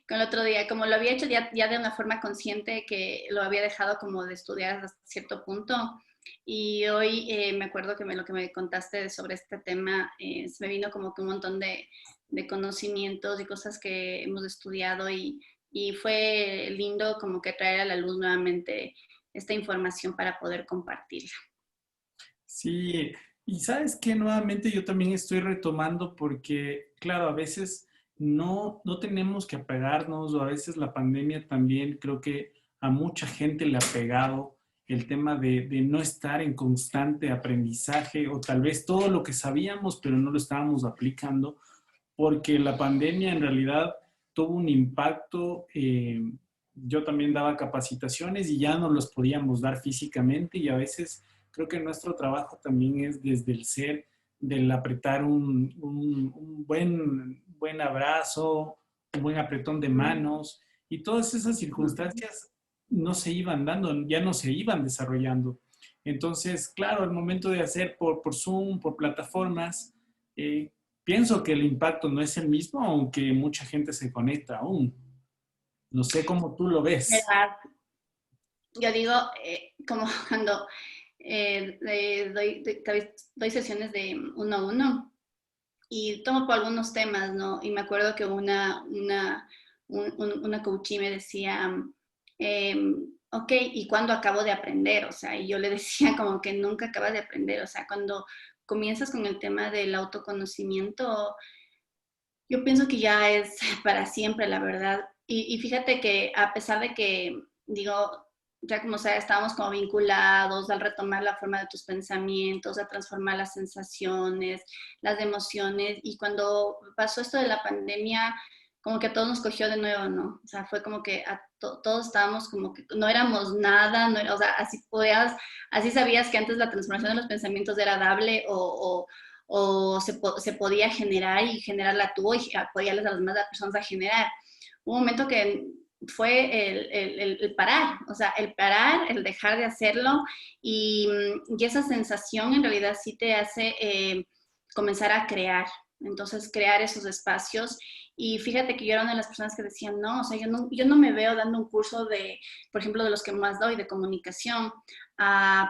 con el otro día, como lo había hecho ya de una forma consciente, que lo había dejado como de estudiar hasta cierto punto. Y hoy me acuerdo que lo que me contaste sobre este tema, se me vino como que un montón de conocimientos y cosas que hemos estudiado y fue lindo como que traer a la luz nuevamente esta información para poder compartirla. Sí, y sabes que nuevamente yo también estoy retomando porque, claro, a veces no tenemos que apegarnos o a veces la pandemia también creo que a mucha gente le ha pegado el tema de no estar en constante aprendizaje o tal vez todo lo que sabíamos pero no lo estábamos aplicando porque la pandemia en realidad tuvo un impacto. Yo también daba capacitaciones y ya no los podíamos dar físicamente y a veces creo que nuestro trabajo también es desde el ser, del apretar un buen abrazo, un buen apretón de manos y todas esas circunstancias no se iban dando, ya no se iban desarrollando. Entonces, claro, al momento de hacer por Zoom, por plataformas, eh, pienso que el impacto no es el mismo, aunque mucha gente se conecta aún. No sé cómo tú lo ves. ¿Verdad? Yo digo, como cuando doy sesiones de uno a uno y tomo por algunos temas, ¿no? Y me acuerdo que una coachí me decía, ok, ¿y cuándo acabo de aprender? O sea, y yo le decía como que nunca acabas de aprender, o sea, cuando comienzas con el tema del autoconocimiento, yo pienso que ya es para siempre, la verdad. Y fíjate que a pesar de que, digo, ya como sea, estábamos como vinculados al retomar la forma de tus pensamientos, a transformar las sensaciones, las emociones, y cuando pasó esto de la pandemia, como que a todos nos cogió de nuevo, ¿no? O sea, fue como que todos estábamos como que no éramos nada, no era, o sea, así sabías que antes la transformación de los pensamientos era dable o se podía generar y generarla tú y apoyarles a las demás personas a generar. Hubo un momento que fue el parar, o sea, el parar, el dejar de hacerlo y esa sensación en realidad sí te hace comenzar a crear. Entonces, crear esos espacios. Y fíjate que yo era una de las personas que decían, no, o sea, yo no me veo dando un curso de, por ejemplo, de los que más doy, de comunicación,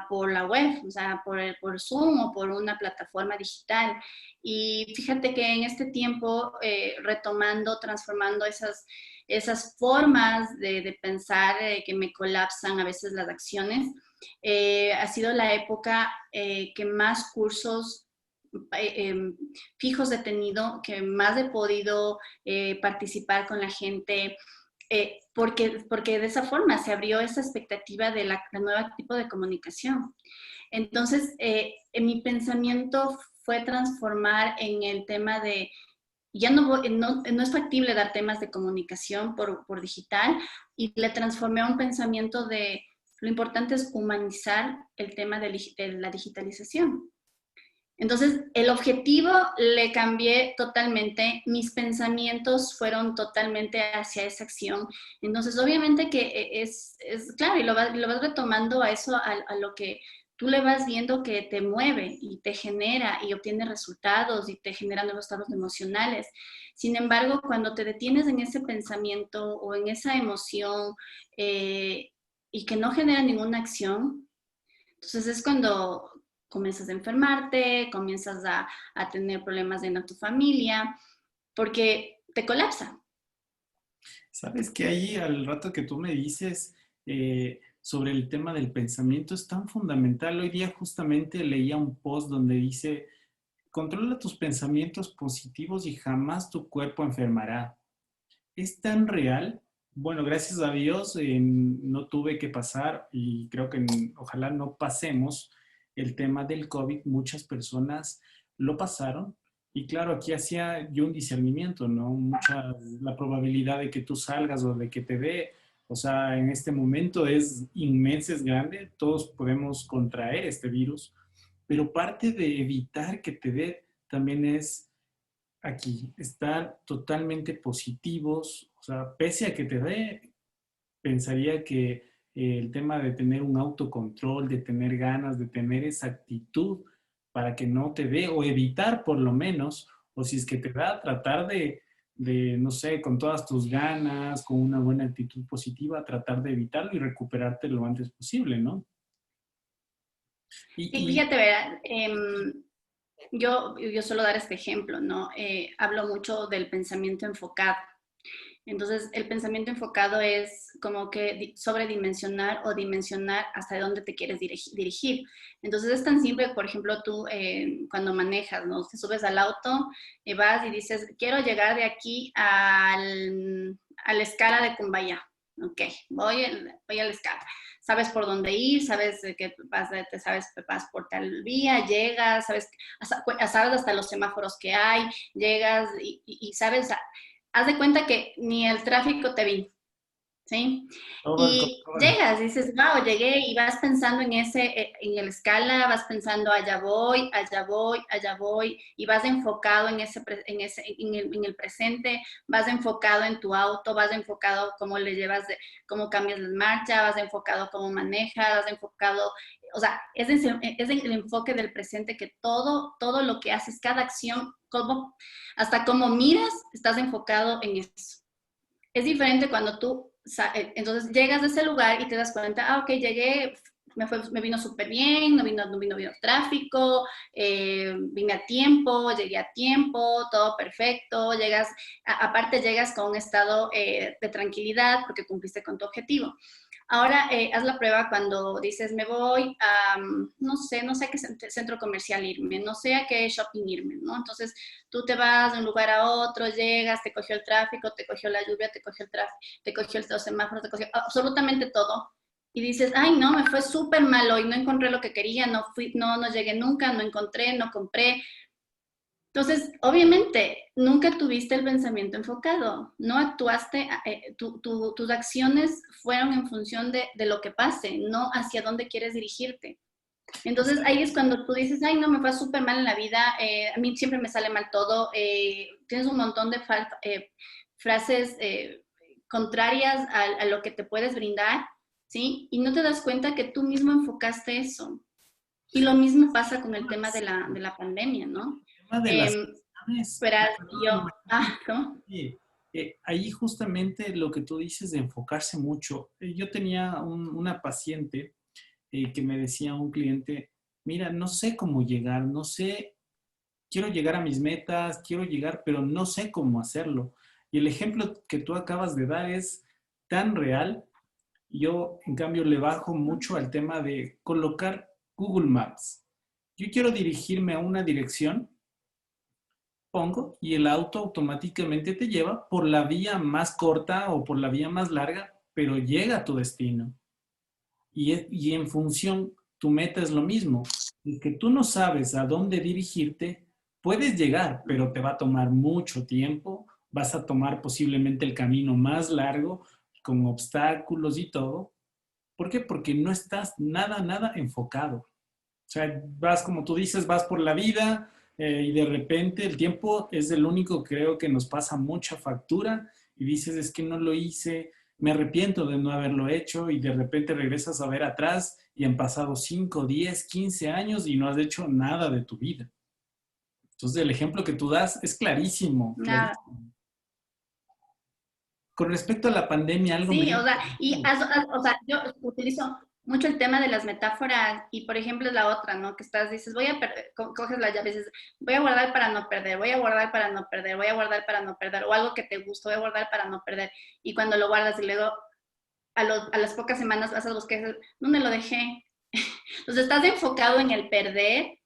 por la web, o sea, por Zoom o por una plataforma digital. Y fíjate que en este tiempo, retomando, transformando esas formas de pensar que me colapsan a veces las acciones, ha sido la época que más cursos fijos he tenido, que más he podido participar con la gente, porque de esa forma se abrió esa expectativa de la nueva tipo de comunicación. Entonces, en mi pensamiento fue transformar en el tema de, ya no es factible dar temas de comunicación por digital, y le transformé a un pensamiento de lo importante es humanizar el tema de la digitalización. Entonces, el objetivo le cambié totalmente, mis pensamientos fueron totalmente hacia esa acción. Entonces, obviamente que es claro, y lo vas retomando a eso, a lo que tú le vas viendo que te mueve y te genera y obtiene resultados y te genera nuevos estados emocionales. Sin embargo, cuando te detienes en ese pensamiento o en esa emoción y que no genera ninguna acción, entonces es cuando comienzas a enfermarte, comienzas a tener problemas dentro de tu familia, porque te colapsa. Sabes que ahí al rato que tú me dices sobre el tema del pensamiento es tan fundamental. Hoy día justamente leía un post donde dice, controla tus pensamientos positivos y jamás tu cuerpo enfermará. Es tan real. Bueno, gracias a Dios no tuve que pasar y creo que ojalá no pasemos el tema del COVID. Muchas personas lo pasaron y claro, aquí hacía yo un discernimiento, ¿no? La probabilidad de que tú salgas o de que te dé, o sea, en este momento es inmensa, es grande, todos podemos contraer este virus, pero parte de evitar que te dé también es aquí, estar totalmente positivos, o sea, pese a que te dé, pensaría que el tema de tener un autocontrol, de tener ganas, de tener esa actitud para que no te dé, o evitar por lo menos, o si es que te da, tratar no sé, con todas tus ganas, con una buena actitud positiva, tratar de evitarlo y recuperarte lo antes posible, ¿no? Sí, Y, fíjate, ¿verdad? Yo suelo dar este ejemplo, ¿no? Hablo mucho del pensamiento enfocado. Entonces, el pensamiento enfocado es como que sobredimensionar o dimensionar hasta dónde te quieres dirigir. Entonces, es tan simple, por ejemplo, tú cuando manejas, ¿no? Te subes al auto, vas y dices, quiero llegar de aquí a la escala de Cumbaya. Ok, voy a la escala. Sabes por dónde ir, sabes que vas por tal vía, llegas, sabes hasta los semáforos que hay, llegas y sabes, haz de cuenta que ni el tráfico te vi, ¿sí? todo el Y control. llegas, dices, wow, llegué y vas pensando en el escala, vas pensando allá voy, allá voy, allá voy, y vas enfocado en el presente, vas enfocado en tu auto, vas enfocado cómo le llevas, cómo cambias la marcha, vas enfocado cómo manejas, vas enfocado, o sea, es el enfoque del presente que todo lo que haces, cada acción, hasta cómo miras, estás enfocado en eso. Es diferente cuando entonces llegas a ese lugar y te das cuenta, ok, llegué, me vino súper bien, no vino tráfico, vine a tiempo, llegué a tiempo, todo perfecto, aparte llegas con un estado de tranquilidad porque cumpliste con tu objetivo. Ahora haz la prueba cuando dices, me voy a, no sé a qué centro comercial irme, no sé a qué shopping irme, ¿no? Entonces tú te vas de un lugar a otro, llegas, te cogió el tráfico, te cogió la lluvia, te cogió el tráfico, te cogió los semáforos, te cogió absolutamente todo. Y dices, ay, no, me fue súper malo y no encontré lo que quería, no llegué nunca, no encontré, no compré. Entonces, obviamente, nunca tuviste el pensamiento enfocado, no actuaste, tus acciones fueron en función de lo que pase, no hacia dónde quieres dirigirte. Entonces ahí es cuando tú dices, ay, no, me fue súper mal en la vida, a mí siempre me sale mal todo, tienes un montón de frases contrarias a lo que te puedes brindar, ¿sí? Y no te das cuenta que tú mismo enfocaste eso. Y lo mismo pasa con el tema de la pandemia, ¿no? El tema de las Eh, acciones, Verás, perdóname, ¿cómo? sí, ahí justamente lo que tú dices de enfocarse mucho. Yo tenía una paciente que me decía un cliente, mira, no sé cómo llegar, no sé, quiero llegar a mis metas, quiero llegar, pero no sé cómo hacerlo. Y el ejemplo que tú acabas de dar es tan real. Yo, en cambio, le bajo mucho al tema de colocar Google Maps. Yo quiero dirigirme a una dirección, pongo y el auto automáticamente te lleva por la vía más corta o por la vía más larga, pero llega a tu destino. Y en función, tu meta es lo mismo. Y que tú no sabes a dónde dirigirte, puedes llegar, pero te va a tomar mucho tiempo, vas a tomar posiblemente el camino más largo, con obstáculos y todo. ¿Por qué? Porque no estás nada enfocado. O sea, vas como tú dices, vas por la vida y de repente el tiempo es el único, creo que nos pasa mucha factura y dices, es que no lo hice, me arrepiento de no haberlo hecho y de repente regresas a ver atrás y han pasado 5, 10, 15 años y no has hecho nada de tu vida. Entonces el ejemplo que tú das es clarísimo, Nada. clarísimo. Con respecto a la pandemia, algo me Sí, o llama sea, la atención. o sea, yo utilizo mucho el tema de las metáforas y, por ejemplo, es la otra, ¿no? Que dices, voy a perder, coges las llaves, dices, voy a guardar para no perder, voy a guardar para no perder, voy a guardar para no perder, o algo que te gusta, voy a guardar para no perder. Y cuando lo guardas y luego a las pocas semanas vas a buscar, ¿dónde lo dejé? Entonces estás enfocado en el perder,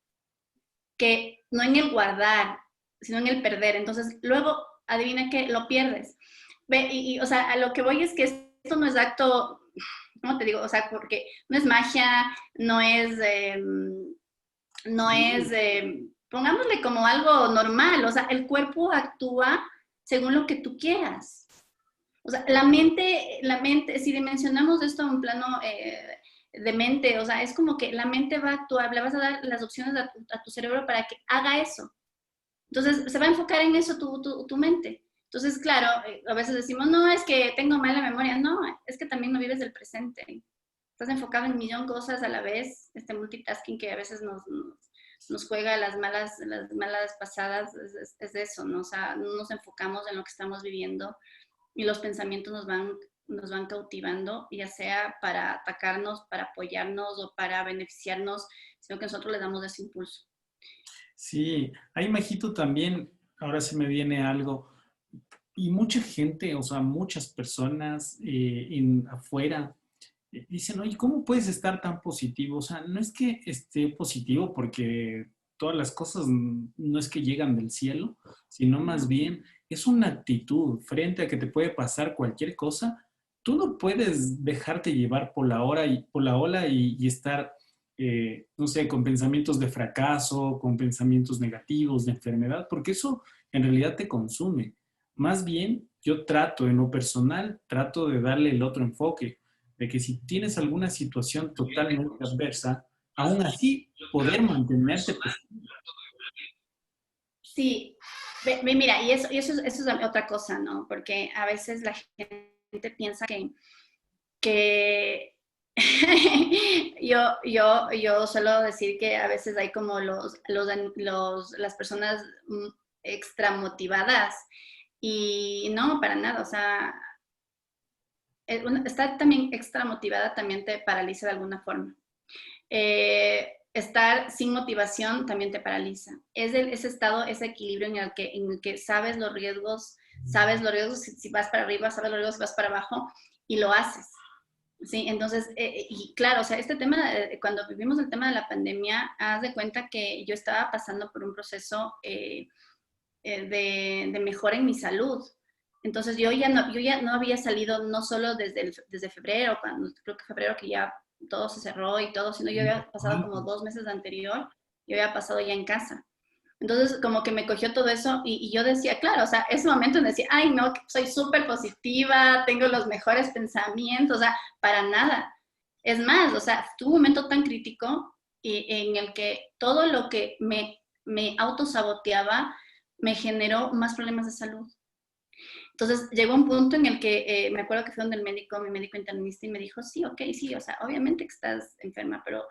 que no en el guardar, sino en el perder. Entonces, luego, adivina qué, lo pierdes. O sea, a lo que voy es que esto no es acto, ¿cómo te digo? O sea, porque no es magia, no es, pongámosle como algo normal, o sea, el cuerpo actúa según lo que tú quieras. O sea, la mente, si dimensionamos esto a un plano de mente, o sea, es como que la mente va a actuar, le vas a dar las opciones a tu cerebro para que haga eso. Entonces, se va a enfocar en eso tu mente. Entonces, claro, a veces decimos, no, es que tengo mala memoria. No, es que también no vives del presente. Estás enfocado en un millón de cosas a la vez, este multitasking que a veces nos juega las malas pasadas, es eso, ¿no? O sea, no nos enfocamos en lo que estamos viviendo y los pensamientos nos van cautivando, ya sea para atacarnos, para apoyarnos o para beneficiarnos, sino que nosotros le damos ese impulso. Sí, ahí Majito también, ahora se me viene algo, y mucha gente, o sea, muchas personas afuera dicen, oye, ¿cómo puedes estar tan positivo? O sea, no es que esté positivo porque todas las cosas no es que llegan del cielo, sino más bien es una actitud frente a que te puede pasar cualquier cosa. Tú no puedes dejarte llevar por la hora y por la ola y estar, no sé, con pensamientos de fracaso, con pensamientos negativos, de enfermedad, porque eso en realidad te consume. Más bien, yo trato en lo personal, trato de darle el otro enfoque de que si tienes alguna situación totalmente adversa, aún así poder mantenerte positivo. Sí, mira, eso es otra cosa, ¿no? Porque a veces la gente piensa que yo suelo decir que a veces hay como las personas extra motivadas y no, para nada, o sea, estar también extra motivada también te paraliza de alguna forma. Estar sin motivación también te paraliza. Es ese estado, ese equilibrio en el que sabes los riesgos si vas para arriba, sabes los riesgos si vas para abajo y lo haces. Sí, entonces, y claro, o sea, este tema, cuando vivimos el tema de la pandemia, haz de cuenta que yo estaba pasando por un proceso de mejora en mi salud. Entonces, yo ya no había salido no solo desde febrero, creo que febrero que ya todo se cerró y todo, sino yo había pasado como 2 meses anterior, yo había pasado ya en casa. Entonces, como que me cogió todo eso y yo decía, claro, o sea, ese momento me decía, ay, no, soy súper positiva, tengo los mejores pensamientos, o sea, para nada. Es más, o sea, tuve un momento tan crítico en el que todo lo que me autosaboteaba me generó más problemas de salud. Entonces llegó un punto en el que me acuerdo que fue donde mi médico internista, y me dijo, sí, ok, sí, o sea, obviamente que estás enferma, pero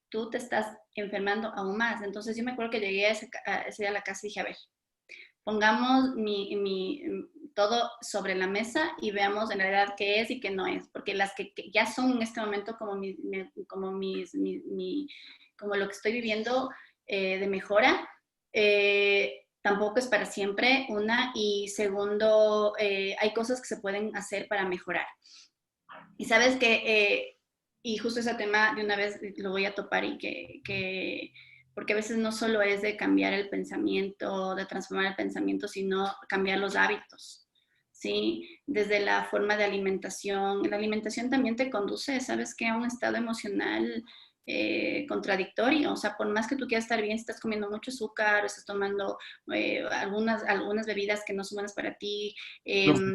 tú te estás enfermando aún más. Entonces yo me acuerdo que llegué ese día a la casa y dije, a ver, pongamos todo sobre la mesa y veamos en realidad qué es y qué no es, porque las que ya son en este momento como lo que estoy viviendo de mejora, tampoco es para siempre, una, y segundo, hay cosas que se pueden hacer para mejorar. Y sabes y justo ese tema de una vez lo voy a topar y porque a veces no solo es de cambiar el pensamiento, de transformar el pensamiento, sino cambiar los hábitos, ¿sí? Desde la forma de alimentación. La alimentación también te conduce, ¿sabes qué? A un estado emocional contradictorio. O sea, por más que tú quieras estar bien, si estás comiendo mucho azúcar, o estás tomando algunas bebidas que no son buenas para ti,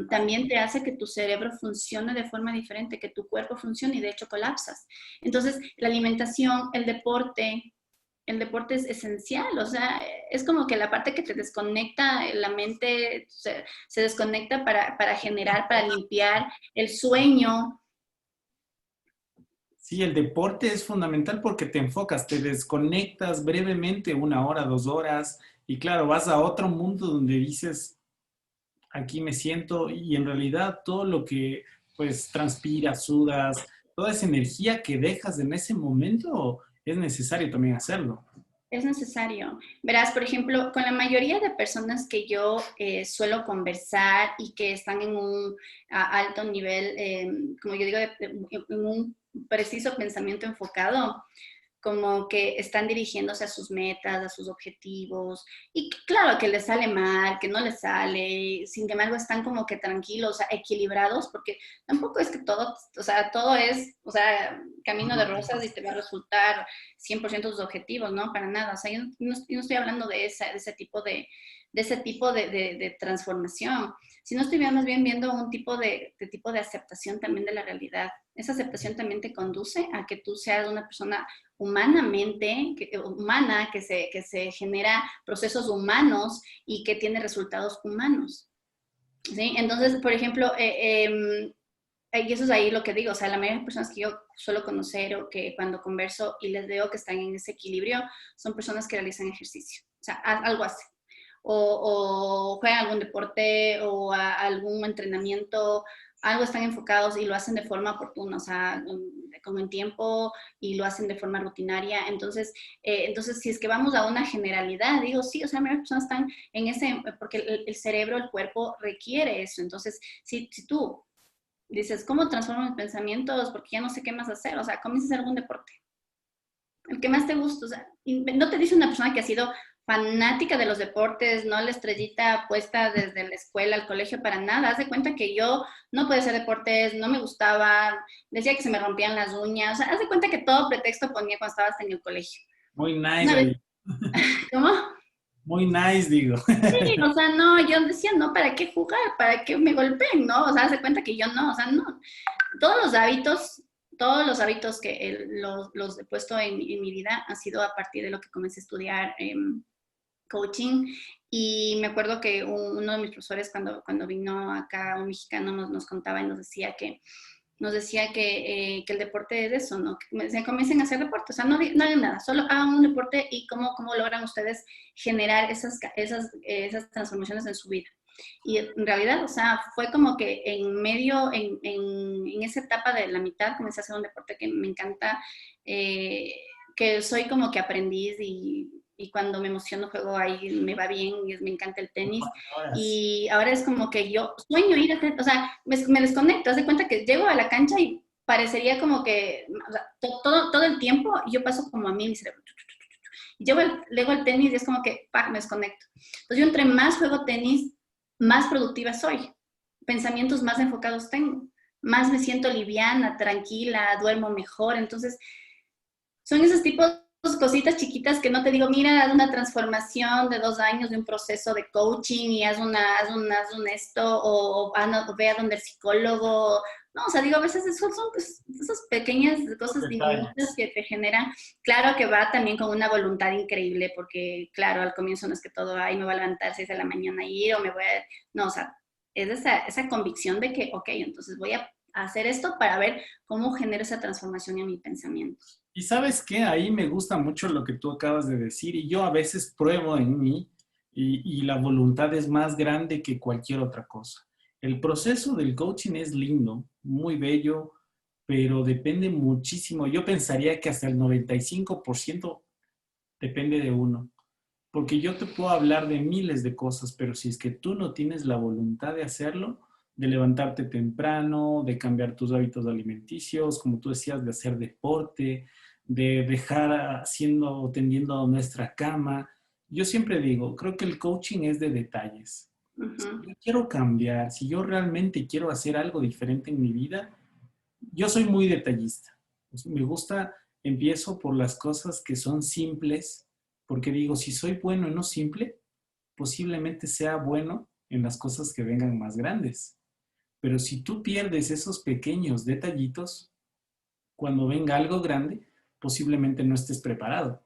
también te hace que tu cerebro funcione de forma diferente, que tu cuerpo funcione y de hecho colapsas. Entonces, la alimentación, el deporte es esencial, o sea, es como que la parte que te desconecta, la mente se desconecta para generar, para limpiar el sueño. Sí, el deporte es fundamental porque te enfocas, te desconectas brevemente, 1 hora, 2 horas, y claro, vas a otro mundo donde dices, aquí me siento, y en realidad todo lo que pues transpiras, sudas, toda esa energía que dejas en ese momento, es necesario también hacerlo. Es necesario. Verás, por ejemplo, con la mayoría de personas que yo suelo conversar y que están en un alto nivel, como yo digo, en un preciso pensamiento enfocado, como que están dirigiéndose a sus metas, a sus objetivos, y claro que les sale mal, que no les sale, sin embargo están como que tranquilos, o sea, equilibrados, porque tampoco es que todo, o sea, todo es, o sea, camino de rosas y te va a resultar 100% tus objetivos, ¿no? Para nada, o sea, yo no estoy hablando de ese tipo de transformación, sino estoy más bien viendo un tipo de aceptación también de la realidad. Esa aceptación también te conduce a que tú seas una persona humana, que se genera procesos humanos y que tiene resultados humanos. ¿Sí? Entonces, por ejemplo, y eso es ahí lo que digo, o sea, la mayoría de personas que yo suelo conocer o que cuando converso y les veo que están en ese equilibrio, son personas que realizan ejercicio, o sea, algo hacen. O juegan algún deporte o algún entrenamiento, algo están enfocados y lo hacen de forma oportuna, o sea, con el tiempo y lo hacen de forma rutinaria. Entonces, si es que vamos a una generalidad, digo, sí, o sea, las personas están en ese, porque el cerebro, el cuerpo requiere eso. Entonces, si tú dices, ¿cómo transformo mis pensamientos? Porque ya no sé qué más hacer. O sea, comienzas a hacer algún deporte. El que más te gusta. O sea, no te dice una persona que ha sido fanática de los deportes, no la estrellita puesta desde la escuela al colegio para nada. Haz de cuenta que yo no podía hacer deportes, no me gustaba, decía que se me rompían las uñas. O sea, haz de cuenta que todo pretexto ponía cuando estabas en el colegio. Muy nice Una vez, ahí. ¿cómo? Muy nice, digo. Sí, o sea, no, yo decía, no, ¿para qué jugar? ¿Para qué me golpeen? ¿No? O sea, haz de cuenta que yo no, o sea, no. Todos los hábitos, todos los hábitos que los he puesto en mi vida ha sido a partir de lo que comencé a estudiar coaching. Y me acuerdo que uno de mis profesores cuando vino acá, un mexicano, nos contaba y nos decía que el deporte es eso, ¿no? Que comiencen a hacer deporte, o sea, no hagan nada, solo hagan un deporte y cómo logran ustedes generar esas transformaciones en su vida. Y en realidad, o sea, fue como que en medio, en esa etapa de la mitad, comencé a hacer un deporte que me encanta, que soy como que aprendiz y cuando me emociono juego ahí, me va bien y me encanta el tenis. Horas. Y ahora es como que yo sueño ir a hacer, o sea, me desconecto, haz de cuenta que llego a la cancha y parecería como que o sea, todo el tiempo yo paso como a mí mi cerebro. Y luego el tenis y es como que ¡pac! Me desconecto. Entonces yo entre más juego tenis, más productiva soy. Pensamientos más enfocados tengo. Más me siento liviana, tranquila, duermo mejor. Entonces son esos tipos de cositas chiquitas que no te digo, mira, haz una transformación de 2 años de un proceso de coaching y haz un esto, o ve a donde el psicólogo. No, o sea, digo, a veces son pues, esas pequeñas Los cosas diminutas detalles. que te generan. Claro que va también con una voluntad increíble, porque, claro, al comienzo no es que todo, ay, me voy a levantar 6 de la mañana y ir, o me voy a. No, o sea, es esa convicción de que, ok, entonces voy a hacer esto para ver cómo genero esa transformación en mi pensamiento. Y sabes qué, ahí me gusta mucho lo que tú acabas de decir y yo a veces pruebo en mí y la voluntad es más grande que cualquier otra cosa. El proceso del coaching es lindo, muy bello, pero depende muchísimo. Yo pensaría que hasta el 95% depende de uno, porque yo te puedo hablar de miles de cosas, pero si es que tú no tienes la voluntad de hacerlo, de levantarte temprano, de cambiar tus hábitos alimenticios, como tú decías, de hacer deporte, de dejar haciendo o tendiendo nuestra cama. Yo siempre digo, creo que el coaching es de detalles. Si Ujú. yo quiero cambiar, si yo realmente quiero hacer algo diferente en mi vida, yo soy muy detallista. Pues, me gusta, empiezo por las cosas que son simples, porque digo, si soy bueno en lo simple, posiblemente sea bueno en las cosas que vengan más grandes. Pero si tú pierdes esos pequeños detallitos, cuando venga algo grande, posiblemente no estés preparado.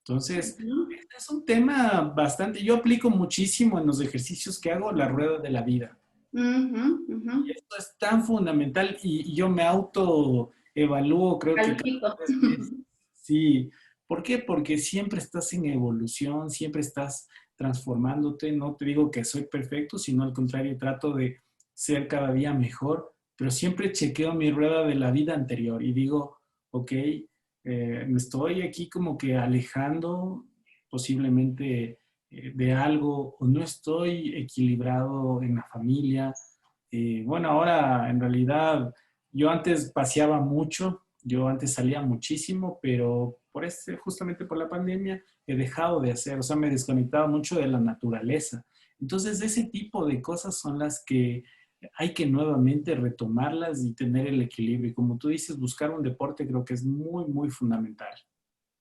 Entonces, Ujú. este es un tema bastante, yo aplico muchísimo en los ejercicios que hago la rueda de la vida. Ujú, ujú. Y esto es tan fundamental y yo me autoevalúo, creo que cada Califico. 3 meses. Sí, ¿por qué? Porque siempre estás en evolución, siempre estás transformándote. No te digo que soy perfecto, sino al contrario, trato de ser cada día mejor, pero siempre chequeo mi rueda de la vida anterior y digo, ok, me estoy aquí como que alejando posiblemente de algo o no estoy equilibrado en la familia. Bueno, ahora en realidad yo antes paseaba mucho, yo antes salía muchísimo, pero justamente por la pandemia he dejado de hacer, o sea, me he desconectado mucho de la naturaleza. Entonces, ese tipo de cosas son las que hay que nuevamente retomarlas y tener el equilibrio. Y como tú dices, buscar un deporte creo que es muy, muy fundamental.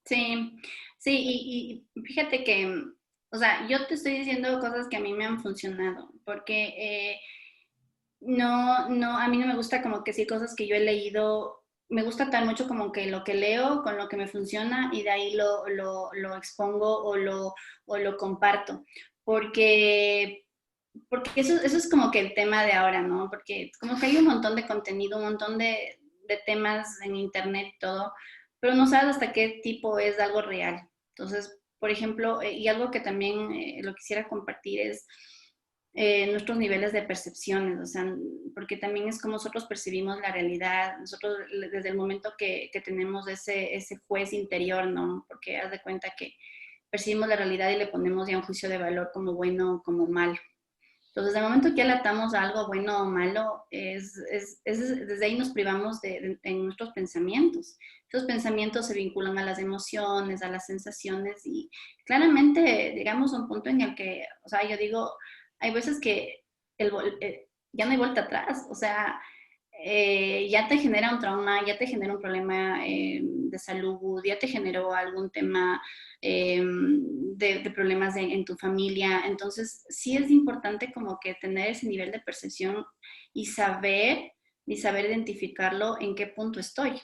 Sí, sí, y fíjate que, o sea, yo te estoy diciendo cosas que a mí me han funcionado, porque no, a mí no me gusta como que sí, cosas que yo he leído, me gusta tan mucho como que lo que leo con lo que me funciona y de ahí lo expongo o lo comparto, porque porque eso es como que el tema de ahora, ¿no? Porque como que hay un montón de contenido, un montón de temas en internet y todo, pero no sabes hasta qué tipo es algo real. Entonces, por ejemplo, y algo que también lo quisiera compartir es nuestros niveles de percepciones, o sea, porque también es como nosotros percibimos la realidad, nosotros desde el momento que tenemos ese juez interior, ¿no? Porque haz de cuenta que percibimos la realidad y le ponemos ya un juicio de valor como bueno o como malo. Entonces, el momento que ya le atamos a algo bueno o malo, desde ahí nos privamos en nuestros pensamientos. Esos pensamientos se vinculan a las emociones, a las sensaciones y claramente llegamos a un punto en el que, o sea, yo digo, hay veces que ya no hay vuelta atrás, o sea, ya te genera un trauma, ya te genera un problema de salud, ya te generó algún tema de problemas en tu familia. Entonces, sí es importante como que tener ese nivel de percepción y saber identificarlo en qué punto estoy.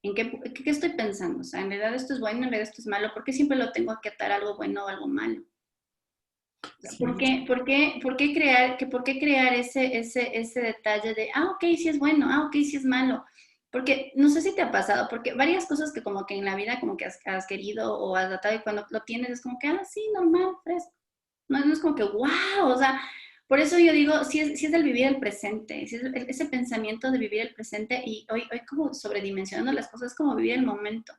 ¿Qué estoy pensando? O sea, en realidad esto es bueno, en realidad esto es malo. ¿Por qué siempre lo tengo que atar a algo bueno o algo malo? Sí, Por qué crear ese detalle de, ah, ok, sí es bueno, ah, ok, sí es malo? Porque no sé si te ha pasado, porque varias cosas que como que en la vida como que has querido o has tratado y cuando lo tienes es como que, ah, sí, normal, fresco. No es como que, wow, o sea, por eso yo digo, si es del vivir el presente, si es ese pensamiento de vivir el presente y hoy como sobredimensionando las cosas, como vivir el momento.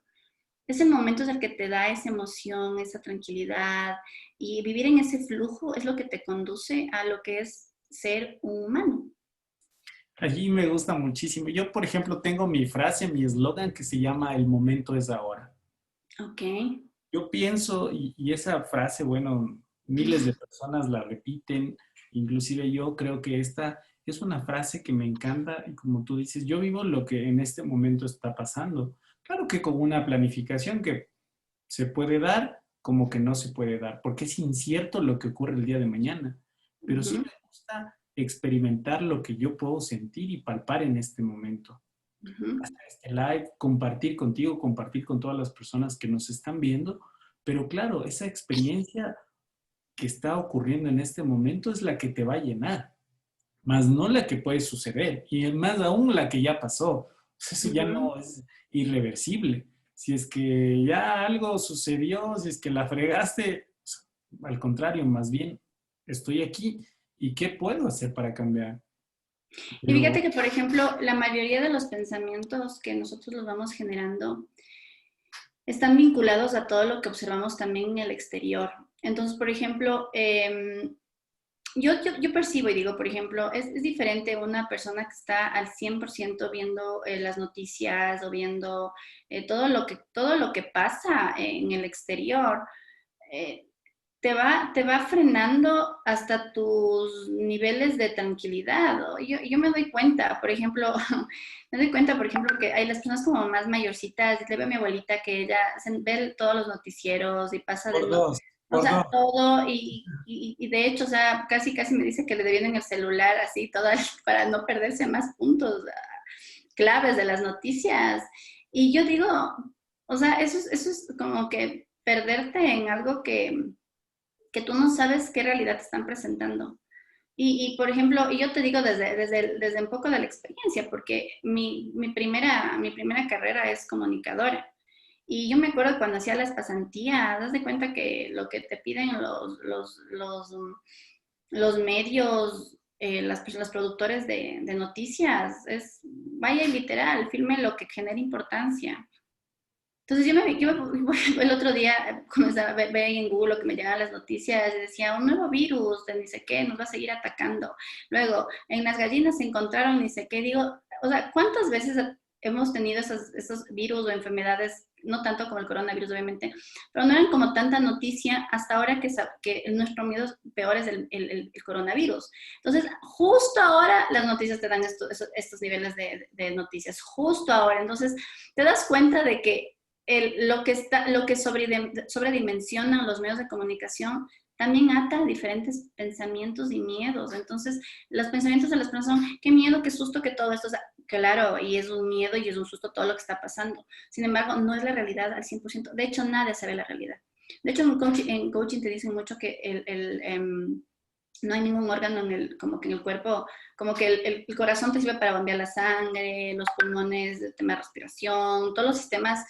Ese momento es el que te da esa emoción, esa tranquilidad y vivir en ese flujo es lo que te conduce a lo que es ser un humano. allí me gusta muchísimo. Yo, por ejemplo, tengo mi frase, mi eslogan que se llama El momento es ahora. Ok. Yo pienso, y esa frase, bueno, miles de personas la repiten, inclusive yo creo que esta es una frase que me encanta y como tú dices, yo vivo lo que en este momento está pasando. Claro que con una planificación que se puede dar como que no se puede dar, porque es incierto lo que ocurre el día de mañana, pero sí Ujú, me gusta experimentar lo que yo puedo sentir y palpar en este momento. ujú. Hasta este live, compartir contigo, compartir con todas las personas que nos están viendo, pero claro, esa experiencia que está ocurriendo en este momento es la que te va a llenar, más no la que puede suceder, y más aún la que ya pasó. Eso ya Ujú. no es irreversible. Si es que ya algo sucedió, si es que la fregaste, al contrario, más bien estoy aquí y qué puedo hacer para cambiar. Y Pero fíjate que, por ejemplo, la mayoría de los pensamientos que nosotros los vamos generando están vinculados a todo lo que observamos también en el exterior. Entonces, por ejemplo, yo percibo y digo, por ejemplo, es diferente una persona que está al 100% viendo las noticias o viendo todo lo que pasa en el exterior. eh, te va frenando hasta tus niveles de tranquilidad. ¿No? Yo me doy cuenta, por ejemplo, me doy cuenta, por ejemplo, que hay las personas como más mayorcitas, le veo a mi abuelita que ella ve todos los noticieros y pasa por de dos, o por sea, dos. todo, y de hecho, o sea, casi me dice que le devienen el celular así, para no perderse más puntos claves de las noticias. Y yo digo, o sea, eso es como que perderte en algo que tú no sabes qué realidad te están presentando. Por ejemplo, y yo te digo desde un poco de la experiencia, porque mi primera carrera es comunicadora. Y yo me acuerdo cuando hacía las pasantías, das de cuenta que lo que te piden los medios, los productores de noticias, vaya literal, filme lo que genera importancia. Entonces el otro día comenzaba a ver en Google lo que me llegaban las noticias y decía un nuevo virus de ni sé qué nos va a seguir atacando. Luego, en las gallinas se encontraron ni sé qué. Digo, o sea, ¿cuántas veces hemos tenido esos virus o enfermedades? No tanto como el coronavirus, obviamente, pero no eran como tanta noticia hasta ahora que nuestro miedo peor es el coronavirus. Entonces, justo ahora las noticias te dan estos niveles de noticias, justo ahora. Entonces, te das cuenta de que lo que sobredimensionan los medios de comunicación también ata diferentes pensamientos y miedos. Entonces, los pensamientos de las personas son, qué miedo, qué susto, que todo esto. O sea, claro, y es un miedo y es un susto todo lo que está pasando. Sin embargo, no es la realidad al 100%. De hecho, nadie sabe la realidad. De hecho, en coaching te dicen mucho que no hay ningún órgano como que en el cuerpo, como que el corazón te sirve para bombear la sangre, los pulmones, el tema de respiración, todos los sistemas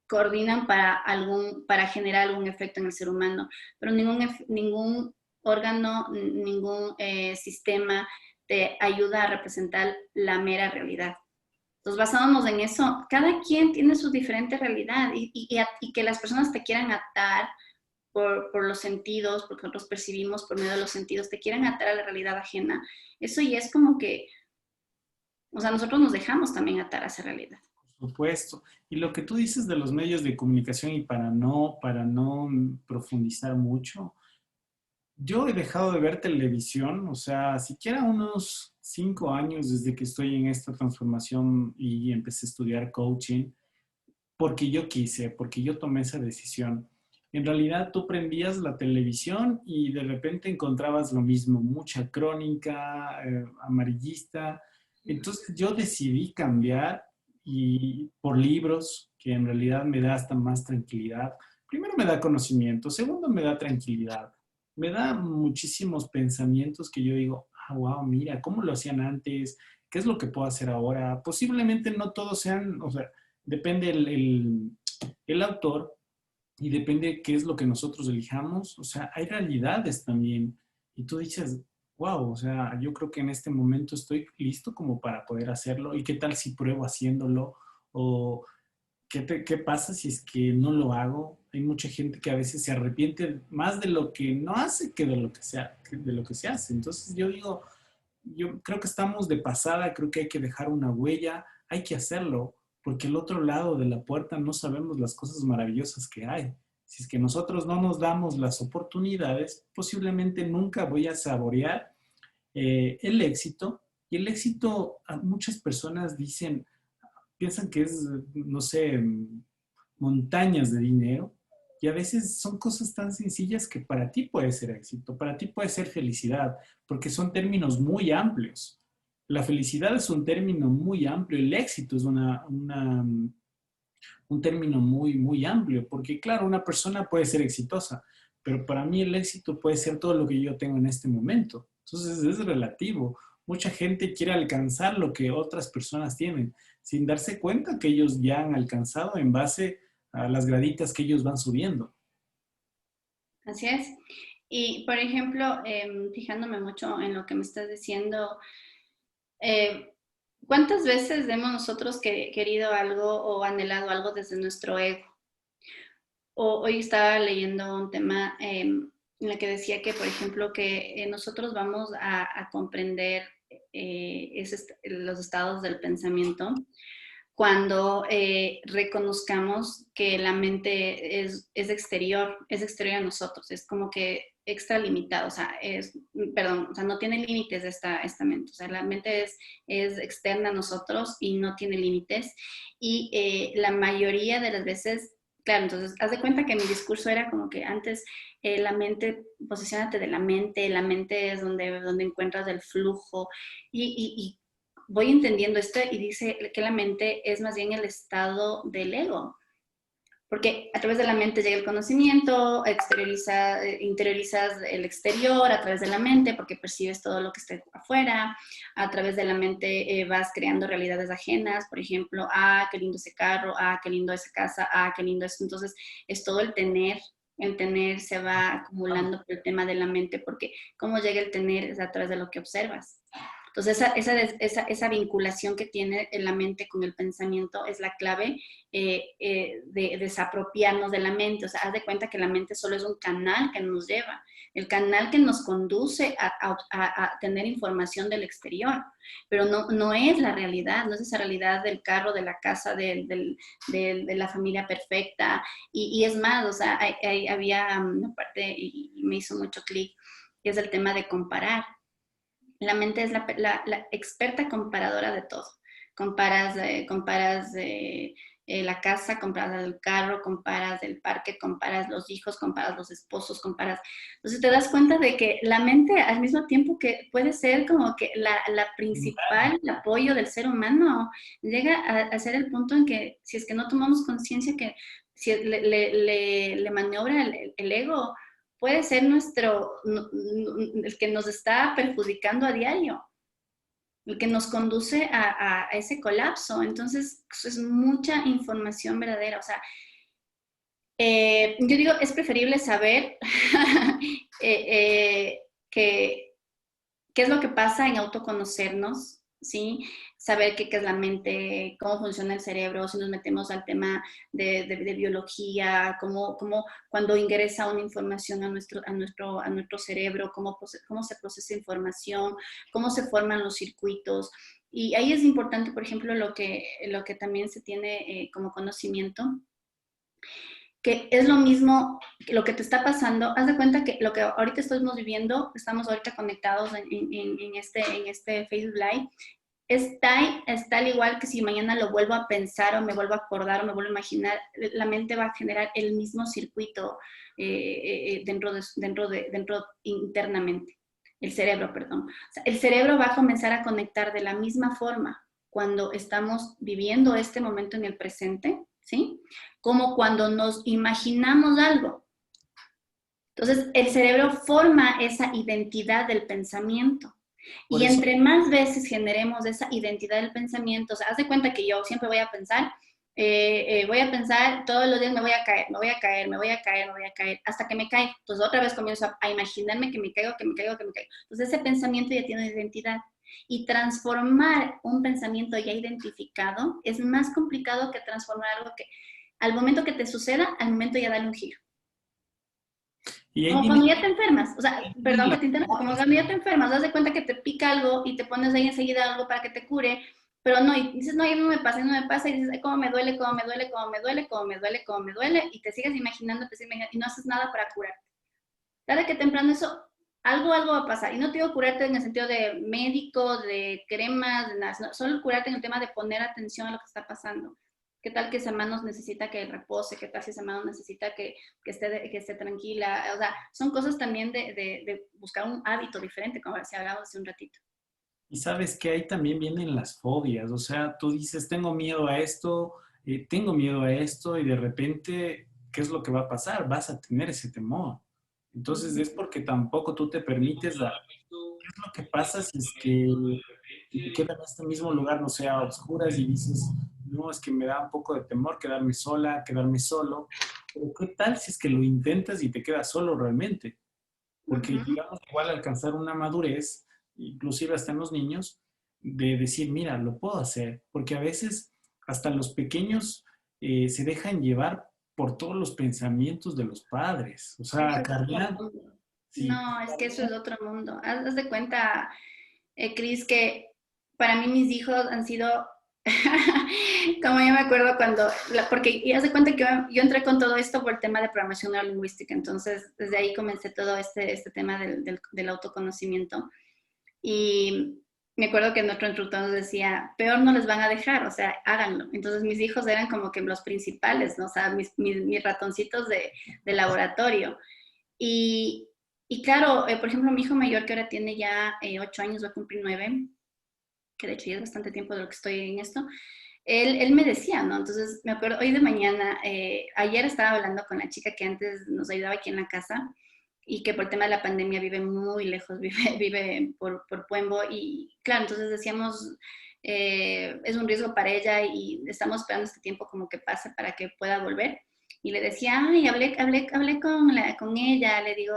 coordinan para generar algún efecto en el ser humano, pero ningún órgano, ningún sistema te ayuda a representar la mera realidad. Entonces, basándonos en eso, cada quien tiene su diferente realidad y que las personas te quieran atar por los sentidos, porque nosotros percibimos por medio de los sentidos, te quieran atar a la realidad ajena, eso ya es como que, o sea, nosotros nos dejamos también atar a esa realidad. Por supuesto. Y lo que tú dices de los medios de comunicación y para no profundizar mucho, yo he dejado de ver televisión, o sea, siquiera unos 5 años desde que estoy en esta transformación y empecé a estudiar coaching, porque yo quise, porque yo tomé esa decisión. En realidad tú prendías la televisión y de repente encontrabas lo mismo, mucha crónica, amarillista. Entonces yo decidí cambiar y por libros, que en realidad me da hasta más tranquilidad. Primero me da conocimiento, segundo me da tranquilidad, me da muchísimos pensamientos que yo digo, ah, wow, mira, ¿cómo lo hacían antes? ¿Qué es lo que puedo hacer ahora? Posiblemente no todos sean, o sea, depende el autor y depende qué es lo que nosotros elijamos. O sea, hay realidades también. Y tú dices, wow, o sea, yo creo que en este momento estoy listo como para poder hacerlo. ¿Y qué tal si pruebo haciéndolo? ¿O qué pasa si es que no lo hago? Hay mucha gente que a veces se arrepiente más de lo que no hace que de lo que, de lo que se hace. Entonces yo digo, yo creo que estamos de pasada, creo que hay que dejar una huella, hay que hacerlo, porque el otro lado de la puerta no sabemos las cosas maravillosas que hay. Si es que nosotros no nos damos las oportunidades, posiblemente nunca voy a saborear el éxito. Y el éxito, a muchas personas dicen, piensan que es, no sé, montañas de dinero. Y a veces son cosas tan sencillas que para ti puede ser éxito, para ti puede ser felicidad, porque son términos muy amplios. La felicidad es un término muy amplio, el éxito es un término muy, muy amplio, porque claro, una persona puede ser exitosa, pero para mí el éxito puede ser todo lo que yo tengo en este momento. Entonces es relativo. Mucha gente quiere alcanzar lo que otras personas tienen, sin darse cuenta que ellos ya han alcanzado en base a las graditas que ellos van subiendo. Así es. Y, por ejemplo, fijándome mucho en lo que me estás diciendo, eh, ¿cuántas veces hemos nosotros querido algo o anhelado algo desde nuestro ego? Hoy estaba leyendo un tema en el que decía que, por ejemplo, que nosotros vamos a comprender los estados del pensamiento cuando reconozcamos que la mente es exterior a nosotros, es como que extralimitado, o sea, perdón, o sea, no tiene límites esta mente, o sea, la mente es externa a nosotros y no tiene límites y la mayoría de las veces, claro, entonces, haz de cuenta que mi discurso era como que antes la mente, posiciónate de la mente es donde encuentras el flujo y voy entendiendo esto y dice que la mente es más bien el estado del ego, porque a través de la mente llega el conocimiento, interiorizas el exterior a través de la mente porque percibes todo lo que está afuera, a través de la mente vas creando realidades ajenas, por ejemplo, ah, qué lindo ese carro, ah, qué lindo esa casa, ah, qué lindo esto, entonces es todo el tener se va acumulando por el tema de la mente, porque cómo llega el tener es a través de lo que observas. Entonces, esa vinculación que tiene la mente con el pensamiento es la clave de desapropiarnos de la mente. O sea, haz de cuenta que la mente solo es un canal que nos lleva, el canal que nos conduce a tener información del exterior, pero no es la realidad, no es esa realidad del carro, de la casa, de la familia perfecta. Y es más, o sea, había una parte, y me hizo mucho clic, que es el tema de comparar. La mente es la experta comparadora de todo. Comparas la casa, comparas el carro, comparas el parque, comparas los hijos, comparas los esposos, comparas... Entonces te das cuenta de que la mente al mismo tiempo que puede ser como que la principal el apoyo del ser humano, llega a ser el punto en que si es que no tomamos conciencia que si le maniobra el ego, puede ser el que nos está perjudicando a diario, el que nos conduce a ese colapso. Entonces, es mucha información verdadera. O sea, yo digo, es preferible saber qué es lo que pasa en autoconocernos, ¿sí? Saber qué es la mente, cómo funciona el cerebro, si nos metemos al tema de biología, cómo cuando ingresa una información a nuestro cerebro, cómo se procesa información, cómo se forman los circuitos. Y ahí es importante, por ejemplo, lo que también se tiene como conocimiento, que es lo mismo que lo que te está pasando. Haz de cuenta que lo que ahorita estamos viviendo, estamos ahorita conectados en este Facebook Live, es tal igual que si mañana lo vuelvo a pensar o me vuelvo a acordar o me vuelvo a imaginar, la mente va a generar el mismo circuito dentro internamente, el cerebro, perdón. O sea, el cerebro va a comenzar a conectar de la misma forma cuando estamos viviendo este momento en el presente, ¿sí? Como cuando nos imaginamos algo. Entonces, el cerebro forma esa identidad del pensamiento. Por Y eso, entre más veces generemos esa identidad del pensamiento, o sea, haz de cuenta que yo siempre voy a pensar todos los días me voy a caer, me voy a caer, me voy a caer, me voy a caer, hasta que me caigo. Entonces otra vez comienzo a imaginarme que me caigo, que me caigo, que me caigo. Entonces ese pensamiento ya tiene identidad. Y transformar un pensamiento ya identificado es más complicado que transformar algo que al momento que te suceda, al momento ya dale un giro. y ahí Como viene, cuando ya te enfermas, o sea, ahí viene perdón que la te interrumpa, como cuando ya te enfermas, das de cuenta que te pica algo y te pones ahí enseguida algo para que te cure, pero no, y dices, no, ya no me pasa, no me pasa, y dices, ay, cómo me duele, cómo me duele, cómo me duele, cómo me duele, cómo me duele, y te sigues imaginando, y no haces nada para curarte. Tarde que temprano eso, algo va a pasar, y no te digo curarte en el sentido de médico, de cremas, de nada, solo curarte en el tema de poner atención a lo que está pasando. ¿Qué tal que esa mano necesita que repose? ¿Qué tal si esa mano necesita que esté tranquila? O sea, son cosas también de buscar un hábito diferente, como si hablábamos hace un ratito. y sabes que ahí también vienen las fobias, o sea, tú dices, tengo miedo a esto, y de repente, ¿qué es lo que va a pasar? Vas a tener ese temor. Entonces es porque tampoco tú te permites dar. ¿Qué es lo que pasa si te quedas en este mismo lugar, no sé, a oscuras y dices, no, es que me da un poco de temor quedarme sola, quedarme solo? Pero ¿qué tal si es que lo intentas y te quedas solo realmente? Porque Ujú. llegamos igual a alcanzar una madurez, inclusive hasta en los niños, de decir, mira, lo puedo hacer, porque a veces hasta los pequeños se dejan llevar por todos los pensamientos de los padres, o sea, Eso es otro acarrean, mundo. sí, No, es que eso es otro mundo. Haz de cuenta, Cris, que para mí mis hijos han sido, como yo me acuerdo porque y haz de cuenta que yo entré con todo esto por el tema de programación neurolingüística, entonces desde ahí comencé todo este tema del autoconocimiento. Y me acuerdo que nuestro instructor nos decía, peor no les van a dejar, o sea, háganlo. Entonces mis hijos eran como que los principales, ¿no? O sea, mis ratoncitos de laboratorio. Y, y claro, por ejemplo, mi hijo mayor que ahora tiene ya 8 años, va a cumplir 9, que de hecho ya es bastante tiempo de lo que estoy en esto, él me decía, ¿no? Entonces me acuerdo, hoy de mañana, ayer estaba hablando con la chica que antes nos ayudaba aquí en la casa y que por el tema de la pandemia vive muy lejos, vive por Puembo y claro, entonces decíamos, es un riesgo para ella y estamos esperando este tiempo como que pase para que pueda volver. Y le decía, ay, hablé con ella, le digo,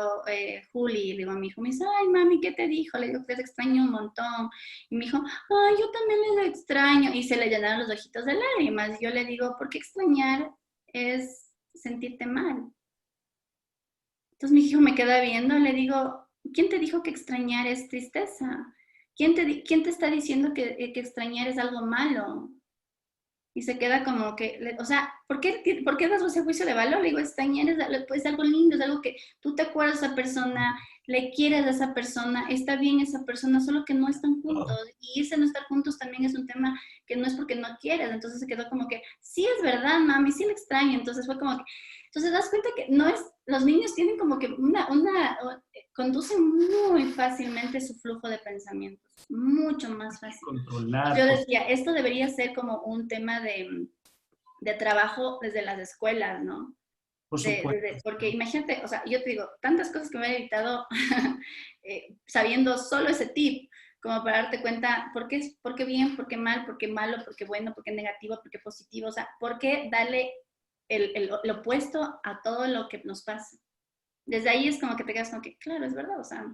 Juli, le digo a mi hijo, me dice, ay, mami, ¿qué te dijo? Le digo que te extraño un montón. Y me dijo, ay, yo también les extraño. Y se le llenaron los ojitos de lágrimas. Yo le digo, ¿por qué extrañar es sentirte mal? Entonces mi hijo me queda viendo, le digo, ¿quién te dijo que extrañar es tristeza? ¿Quién te está diciendo que extrañar es algo malo? Y se queda como que, o sea, ¿por qué das ese juicio de valor? Le digo, extrañar es algo lindo, es algo que tú te acuerdas de esa persona, le quieres a esa persona, está bien esa persona, solo que no están juntos. Y ese no estar juntos también es un tema que no es porque no quieres. Entonces se quedó como que, sí es verdad, mami, sí le extraño. Entonces fue como que, entonces das cuenta que no es, los niños tienen como que conducen muy fácilmente su flujo de pensamientos, mucho más fácil. Yo controlar, decía, esto debería ser como un tema de trabajo desde las escuelas, ¿no? por supuesto. Porque imagínate, o sea, yo te digo, tantas cosas que me he evitado sabiendo solo ese tip, como para darte cuenta por qué bien, por qué mal, por qué malo, por qué bueno, por qué negativo, por qué positivo, o sea, por qué darle el opuesto a todo lo que nos pasa. Desde ahí es como que te quedas como que, claro, es verdad, o sea,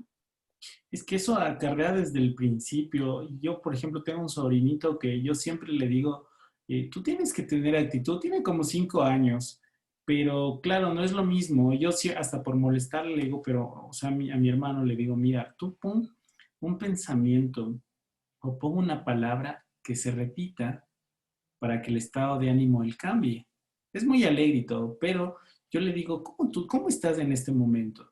Es que eso acarrea desde el principio. Yo, por ejemplo, tengo un sobrinito que yo siempre le digo, tú tienes que tener actitud, tiene como 5 años, pero claro, no es lo mismo. Yo sí, hasta por molestarle le digo, pero, o sea, a mi hermano le digo, mira, tú pon un pensamiento o pon una palabra que se repita para que el estado de ánimo él cambie. Es muy alegre y todo, pero yo le digo, cómo estás en este momento?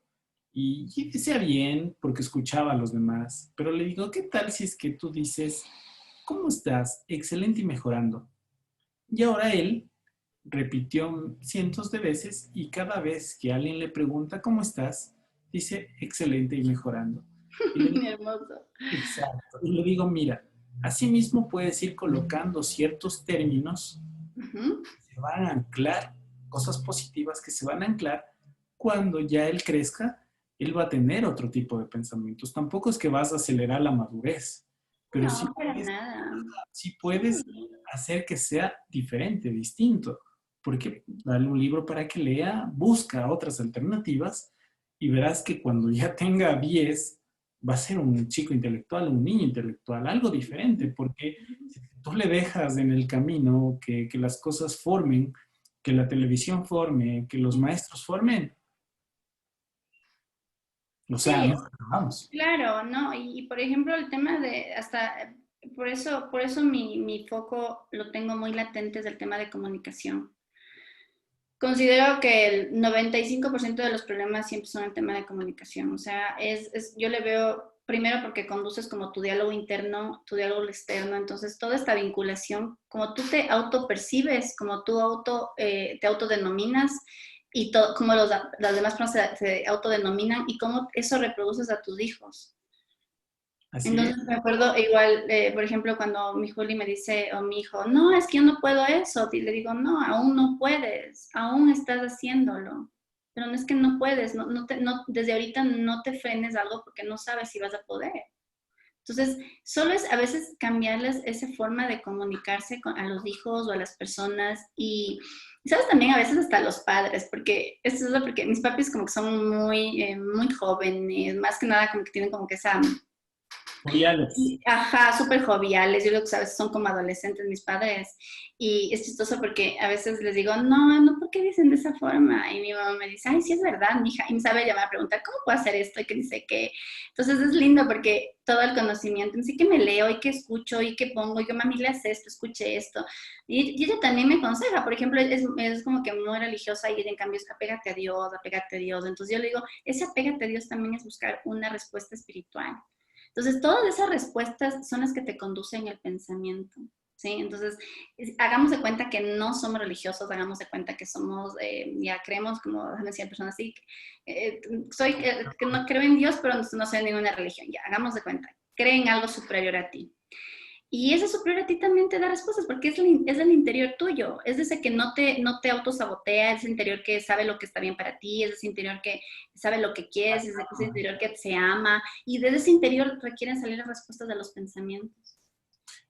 Y decía bien porque escuchaba a los demás, pero le digo, ¿qué tal si es que tú dices, ¿cómo estás? Excelente y mejorando. Y ahora él repitió cientos de veces y cada vez que alguien le pregunta, ¿cómo estás? Dice, excelente y mejorando. Y le digo, hermoso. exacto. Y le digo, mira, así mismo puedes ir colocando ciertos términos Ujú. se van a anclar, cosas positivas que se van a anclar cuando ya él crezca, él va a tener otro tipo de pensamientos. Tampoco es que vas a acelerar la madurez, pero No, para nada. sí puedes Sí. hacer que sea diferente, distinto. Porque dale un libro para que lea, busca otras alternativas y verás que cuando ya tenga 10 va a ser un chico intelectual, un niño intelectual, algo diferente, porque si tú le dejas en el camino que las cosas formen, que la televisión forme, que los maestros formen, o sea, Sí, no vamos. claro, ¿no? Y, por ejemplo, el tema de hasta, por eso mi foco lo tengo muy latente es el tema de comunicación. Considero que el 95% de los problemas siempre son el tema de comunicación. O sea, yo le veo, primero porque conduces como tu diálogo interno, tu diálogo externo, entonces toda esta vinculación, como tú te autopercibes, como tú te autodenominas y como las demás personas se autodenominan y cómo eso reproduces a tus hijos. Así es. Entonces me acuerdo igual, por ejemplo, cuando mi Juli me dice, o mi hijo, no, es que yo no puedo eso, y le digo, no, aún no puedes, aún estás haciéndolo, pero no es que no puedes, desde ahorita no te frenes algo porque no sabes si vas a poder. Entonces, solo es a veces cambiarles esa forma de comunicarse a los hijos o a las personas y, sabes, también a veces hasta a los padres, porque esto es lo porque mis papis como que son muy jóvenes, más que nada como que tienen como que esa Joviales. ajá, súper joviales, yo creo que a veces son como adolescentes mis padres y es chistoso porque a veces les digo, no, ¿por qué dicen de esa forma? Y mi mamá me dice, ay, sí es verdad, mija, y me sabe llamar a preguntar, ¿cómo puedo hacer esto? Y que dice que, entonces es lindo porque todo el conocimiento, así que me leo y que escucho y que pongo y que mami le hace esto, escuche esto. Y ella también me aconseja, por ejemplo, es como que muy religiosa y ella en cambio es apégate a Dios, apégate a Dios. Entonces yo le digo, ese apégate a Dios también es buscar una respuesta espiritual. Entonces, todas esas respuestas son las que te conducen el pensamiento. ¿Sí? Entonces, hagamos de cuenta que no somos religiosos, hagamos de cuenta que somos, ya creemos, como decía personas así, que no creo en Dios, pero no soy en ninguna religión, ya, hagamos de cuenta, creen en algo superior a ti. Y ese superior a ti también te da respuestas porque es el interior tuyo, es ese que no te autosabotea, es ese interior que sabe lo que está bien para ti, es ese interior que sabe lo que quieres, es ese interior que se ama y desde ese interior requieren salir las respuestas de los pensamientos.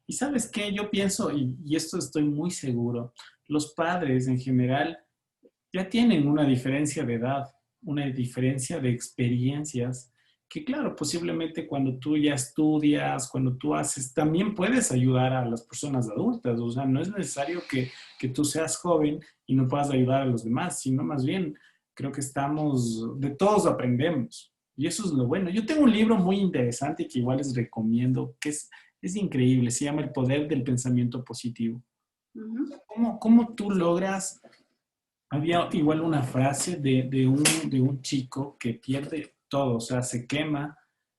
Y sabes qué, yo pienso, y esto estoy muy seguro, los padres en general ya tienen una diferencia de edad, una diferencia de experiencias, que claro, posiblemente cuando tú ya estudias, cuando tú haces, también puedes ayudar a las personas adultas, o sea, no es necesario que tú seas joven y no puedas ayudar a los demás, sino más bien creo que estamos, de todos aprendemos. Y eso es lo bueno. Yo tengo un libro muy interesante que igual les recomiendo, que es increíble, se llama El poder del pensamiento positivo. Ujú. ¿Cómo tú logras había igual una frase de un chico que pierde todo, o sea, se quema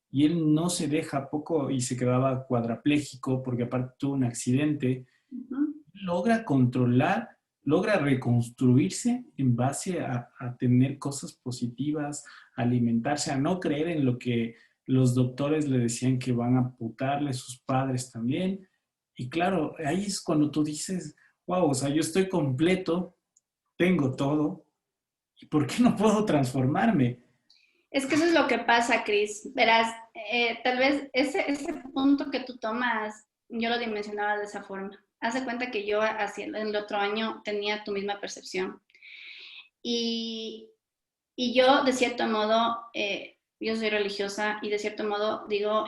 y él no se deja poco y se quedaba cuadrapléjico porque aparte tuvo un accidente, Ujú. logra controlar, logra reconstruirse en base a tener cosas positivas, a alimentarse, a no creer en lo que los doctores le decían que van a amputarle, sus padres también. Y claro, ahí es cuando tú dices, wow, o sea, yo estoy completo, tengo todo, ¿Por qué no puedo transformarme? Es que eso es lo que pasa, Cris. Verás, tal vez ese punto que tú tomas, yo lo dimensionaba de esa forma. Haz de cuenta que yo hacia el otro año tenía tu misma percepción. Y, y yo, de cierto modo, yo soy religiosa y de cierto modo digo,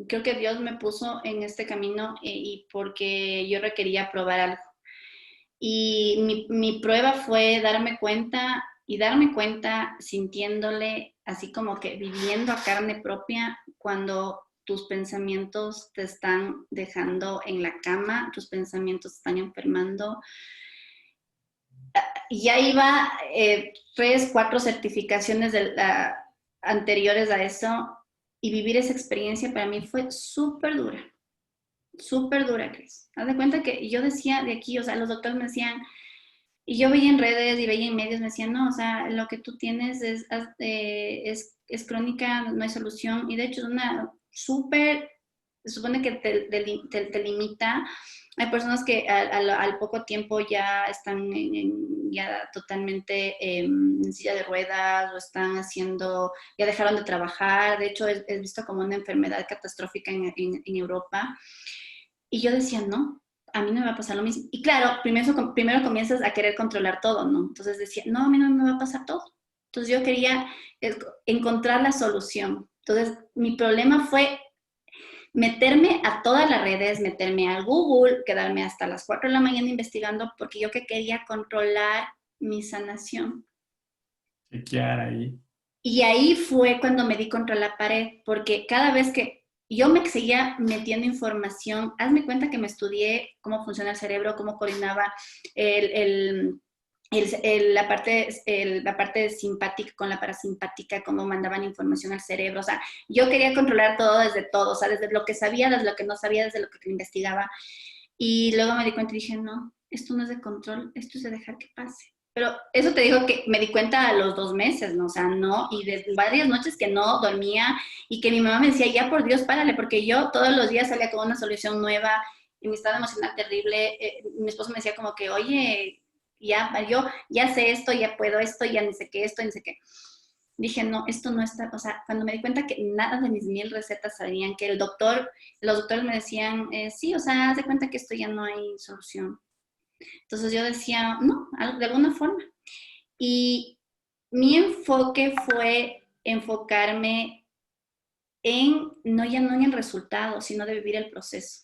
creo que Dios me puso en este camino y porque yo requería probar algo. Y mi prueba fue darme cuenta y darme cuenta sintiéndole así como que viviendo a carne propia cuando tus pensamientos te están dejando en la cama, tus pensamientos te están enfermando. Ya iba 3, 4 certificaciones anteriores a eso y vivir esa experiencia para mí fue súper dura, Cris. Haz de cuenta que yo decía de aquí, o sea, los doctores me decían, y yo veía en redes y veía en medios, me decían, no, o sea, lo que tú tienes es crónica, no hay solución. Y de hecho es una súper, se supone que te limita. Hay personas que al poco tiempo ya están ya totalmente en silla de ruedas o están haciendo, ya dejaron de trabajar. De hecho, es visto como una enfermedad catastrófica en Europa. Y yo decía, no, a mí no me va a pasar lo mismo. Y claro, primero comienzas a querer controlar todo, ¿no? Entonces decía, no, a mí no me va a pasar todo. Entonces yo quería encontrar la solución. Entonces mi problema fue meterme a todas las redes, meterme al Google, quedarme hasta las 4 de la mañana investigando porque yo que quería controlar mi sanación. Chequear ahí. Y ahí fue cuando me di contra la pared, porque cada vez que yo me seguía metiendo información, hazme cuenta que me estudié cómo funciona el cerebro, cómo coordinaba el, el, la parte simpática con la parasimpática, cómo mandaban información al cerebro. O sea, yo quería controlar todo desde todo, o sea, desde lo que sabía, desde lo que no sabía, desde lo que investigaba. Y luego me di cuenta y dije, no, esto no es de control, esto es de dejar que pase. Pero eso te digo que me di cuenta a los 2 meses, ¿no? O sea, no, y de varias noches que no dormía y que mi mamá me decía, ya por Dios, párale, porque yo todos los días salía con una solución nueva y mi estado emocional terrible. Mi esposo me decía como que, oye, ya, yo ya sé esto, ya puedo esto, ya ni sé qué, esto, ni sé qué. Dije, no, esto no está, o sea, cuando me di cuenta que nada de mis 1000 recetas sabían, que los doctores me decían, sí, o sea, haz de cuenta que esto ya no hay solución. Entonces yo decía, no, de alguna forma. Y mi enfoque fue enfocarme en, no en el resultado, sino de vivir el proceso.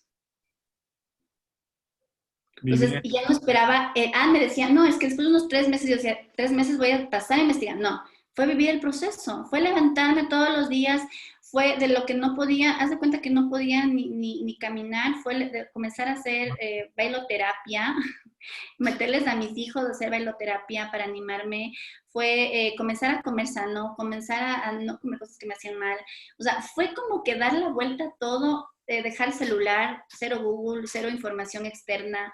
Entonces, Vivir. ya no esperaba, me decía, no, es que después de unos 3 meses, yo decía, 3 meses voy a pasar a investigar. No, fue vivir el proceso, fue levantarme todos los días, fue de lo que no podía, haz de cuenta que no podía ni caminar, fue de comenzar a hacer bailoterapia, meterles a mis hijos a hacer bailoterapia para animarme, fue comenzar a comer sano, comenzar a no comer cosas que me hacían mal. O sea, fue como que dar la vuelta a todo, dejar el celular, cero Google, cero información externa.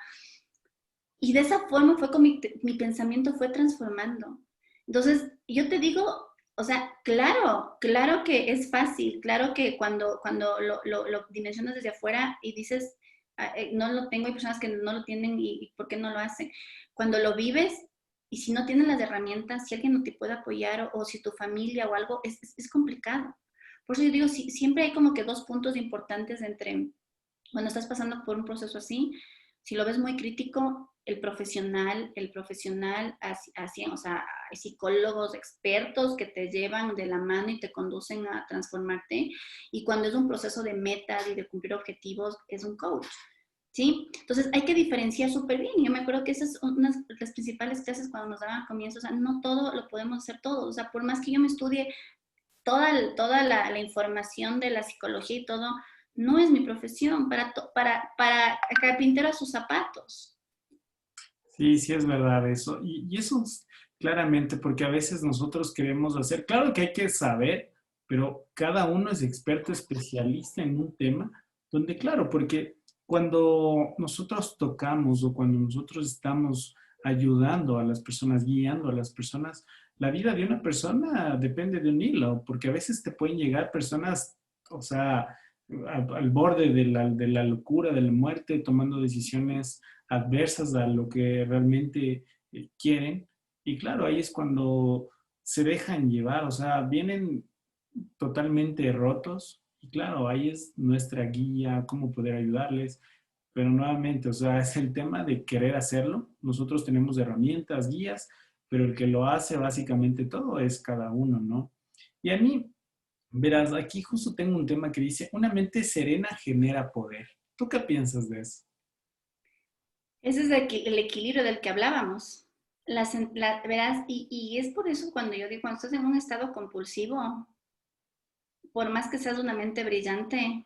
Y de esa forma fue como mi pensamiento fue transformando. Entonces, yo te digo, o sea, claro que es fácil, claro que cuando lo dimensionas desde afuera y dices, no lo tengo, hay personas que no lo tienen y ¿por qué no lo hacen? Cuando lo vives y si no tienes las herramientas, si alguien no te puede apoyar o si tu familia o algo, es complicado. Por eso yo digo, siempre hay como que dos puntos importantes entre cuando estás pasando por un proceso así, si lo ves muy crítico, el profesional así, o sea, hay psicólogos expertos que te llevan de la mano y te conducen a transformarte. Y cuando es un proceso de metas y de cumplir objetivos, es un coach. ¿Sí? Entonces hay que diferenciar súper bien. Yo me acuerdo que esas son unas de las principales clases cuando nos daban comienzos. O sea, no todo lo podemos hacer todo. O sea, por más que yo me estudie toda la información de la psicología y todo, no es mi profesión, para carpintero a sus zapatos. Sí, sí es verdad eso. Y eso es claramente porque a veces nosotros queremos hacer, claro que hay que saber, pero cada uno es experto, especialista en un tema, donde claro, porque cuando nosotros tocamos o cuando nosotros estamos ayudando a las personas, guiando a las personas, la vida de una persona depende de un hilo, porque a veces te pueden llegar personas, o sea, al borde de la locura, de la muerte, tomando decisiones adversas a lo que realmente quieren. Y claro, ahí es cuando se dejan llevar, o sea, vienen totalmente rotos. Y claro, ahí es nuestra guía, cómo poder ayudarles. Pero nuevamente, o sea, es el tema de querer hacerlo. Nosotros tenemos herramientas, guías, pero el que lo hace básicamente todo es cada uno, ¿no? Y a mí, verás, aquí justo tengo un tema que dice, una mente serena genera poder. ¿Tú qué piensas de eso? Ese es el equilibrio del que hablábamos. Verás, y es por eso cuando yo digo, cuando estás en un estado compulsivo, por más que seas una mente brillante,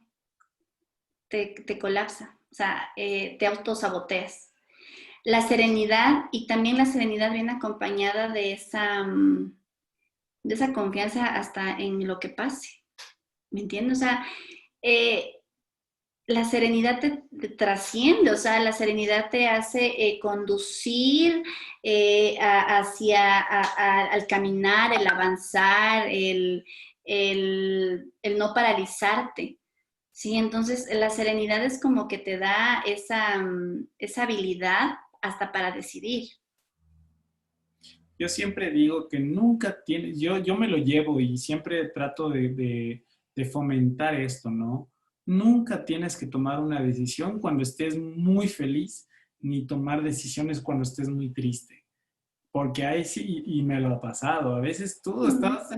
te colapsa, o sea, te autosaboteas. La serenidad, y también la serenidad viene acompañada de esa confianza hasta en lo que pase, ¿me entiendes? O sea, eh, la serenidad te trasciende, o sea, la serenidad te hace conducir al caminar, el avanzar, el no paralizarte. Sí, entonces la serenidad es como que te da esa habilidad hasta para decidir. Yo siempre digo que nunca tienes, yo me lo llevo y siempre trato de fomentar esto, ¿no? Nunca tienes que tomar una decisión cuando estés muy feliz, ni tomar decisiones cuando estés muy triste, porque ahí sí, y me lo ha pasado, a veces tú Mm. estás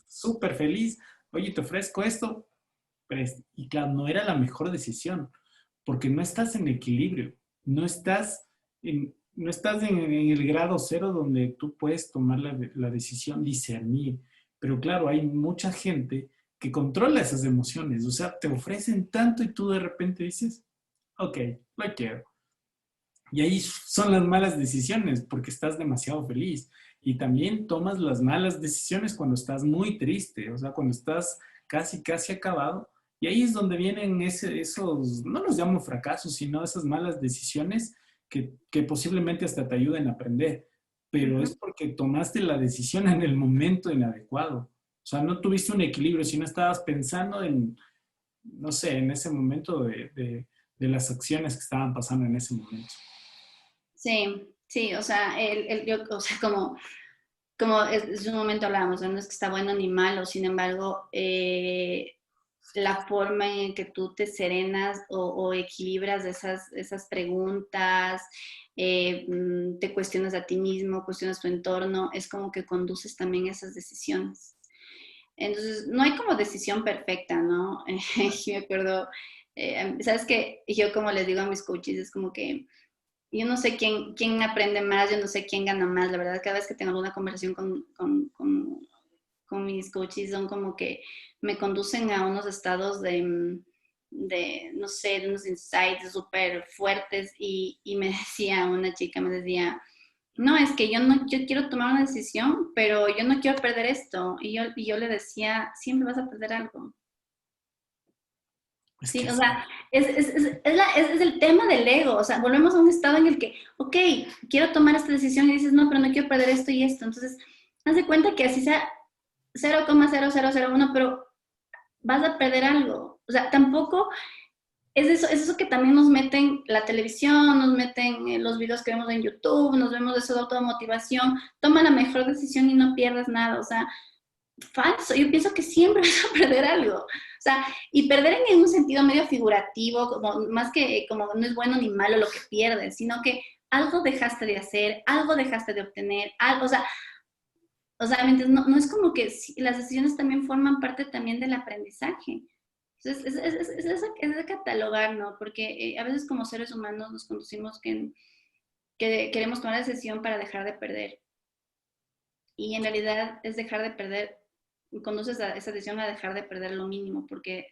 súper feliz, oye, te ofrezco esto, y claro, no era la mejor decisión, porque no estás en equilibrio, no estás en el grado cero donde tú puedes tomar la decisión, discernir. Pero claro, hay mucha gente que controla esas emociones, o sea, te ofrecen tanto y tú de repente dices, ok, lo quiero. Y ahí son las malas decisiones porque estás demasiado feliz. Y también tomas las malas decisiones cuando estás muy triste, o sea, cuando estás casi, casi acabado. Y ahí es donde vienen esos, no los llamo fracasos, sino esas malas decisiones que posiblemente hasta te ayuden a aprender. Pero Ujú. es porque tomaste la decisión en el momento inadecuado. O sea, no tuviste un equilibrio, sino estabas pensando en, no sé, en ese momento de las acciones que estaban pasando en ese momento. Sí, sí, o sea, o sea, en un momento hablábamos, ¿no? No es que está bueno ni malo, sin embargo, la forma en que tú te serenas o equilibras esas preguntas, te cuestionas a ti mismo, cuestionas tu entorno, es como que conduces también esas decisiones. Entonces, no hay como decisión perfecta, ¿no? Yo me acuerdo, sabes que yo como les digo a mis coaches, es como que yo no sé quién aprende más, yo no sé quién gana más, la verdad, cada vez que tengo alguna conversación con mis coaches son como que me conducen a unos estados no sé, de unos insights súper fuertes y me decía una chica, me decía, no, es que yo quiero tomar una decisión, pero yo no quiero perder esto. Y yo le decía, siempre vas a perder algo. Es Sí, que o sí. sea, es el tema del ego, o sea, volvemos a un estado en el que, ok, quiero tomar esta decisión y dices, no, pero no quiero perder esto y esto. Entonces, haz de cuenta que así sea 0,0001, pero vas a perder algo. O sea, tampoco es eso que también nos meten la televisión, nos meten los videos que vemos en YouTube, nos vemos eso de automotivación. Toma la mejor decisión y no pierdas nada. O sea, falso. Yo pienso que siempre vas a perder algo. O sea, y perder en un sentido medio figurativo, como más que como no es bueno ni malo lo que pierdes, sino que algo dejaste de hacer, algo dejaste de obtener, algo, o sea, no es como que las decisiones también forman parte también del aprendizaje. Entonces, es de catalogar, ¿no? Porque a veces como seres humanos nos conducimos que queremos tomar la decisión para dejar de perder. Y en realidad es dejar de perder, conduces a esa decisión a dejar de perder lo mínimo, porque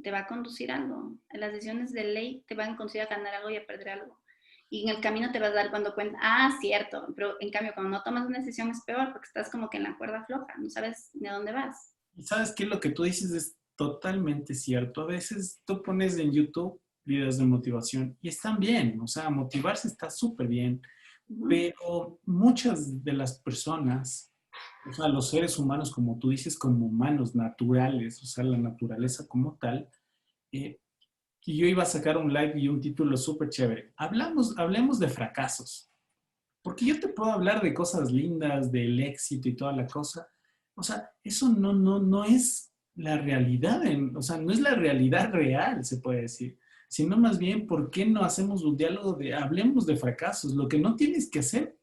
te va a conducir algo. Las decisiones de ley te van a conducir a ganar algo y a perder algo. Y en el camino te vas a dar cuando cuenta, cierto, pero en cambio cuando no tomas una decisión es peor porque estás como que en la cuerda floja, no sabes de dónde vas. Y sabes que lo que tú dices es totalmente cierto. A veces tú pones en YouTube videos de motivación y están bien, o sea, motivarse está súper bien, Uh-huh. pero muchas de las personas, o sea, los seres humanos, como tú dices, como humanos naturales, o sea, la naturaleza como tal, eh, y yo iba a sacar un live y un título súper chévere. Hablemos, hablemos de fracasos. ¿Por porque yo te puedo hablar de cosas lindas, del éxito y toda la cosa. O sea, eso no es la realidad, o sea, no es la realidad real, se puede decir. Sino más bien, ¿por qué no hacemos un diálogo de, hablemos de fracasos? Lo que no tienes que hacer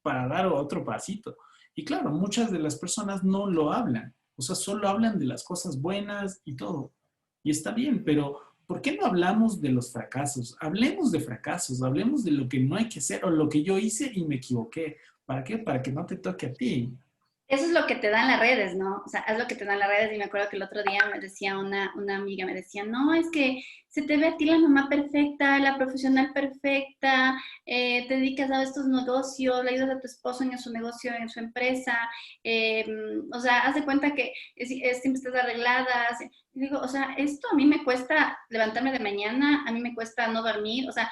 para dar otro pasito. Y claro, muchas de las personas no lo hablan, o sea, solo hablan de las cosas buenas y todo. Y está bien, pero ¿por qué no hablamos de los fracasos? Hablemos de fracasos, hablemos de lo que no hay que hacer o lo que yo hice y me equivoqué. ¿Para qué? Para que no te toque a ti. Eso es lo que te dan las redes, ¿no? O sea, es lo que te dan las redes. Y me acuerdo que el otro día me decía una amiga, me decía, no, es que se te ve a ti la mamá perfecta, la profesional perfecta, te dedicas a estos negocios, le ayudas a tu esposo en su negocio, en su empresa, o sea, haz de cuenta que siempre estás arreglada. Y digo, o sea, esto a mí me cuesta levantarme de mañana, a mí me cuesta no dormir, o sea,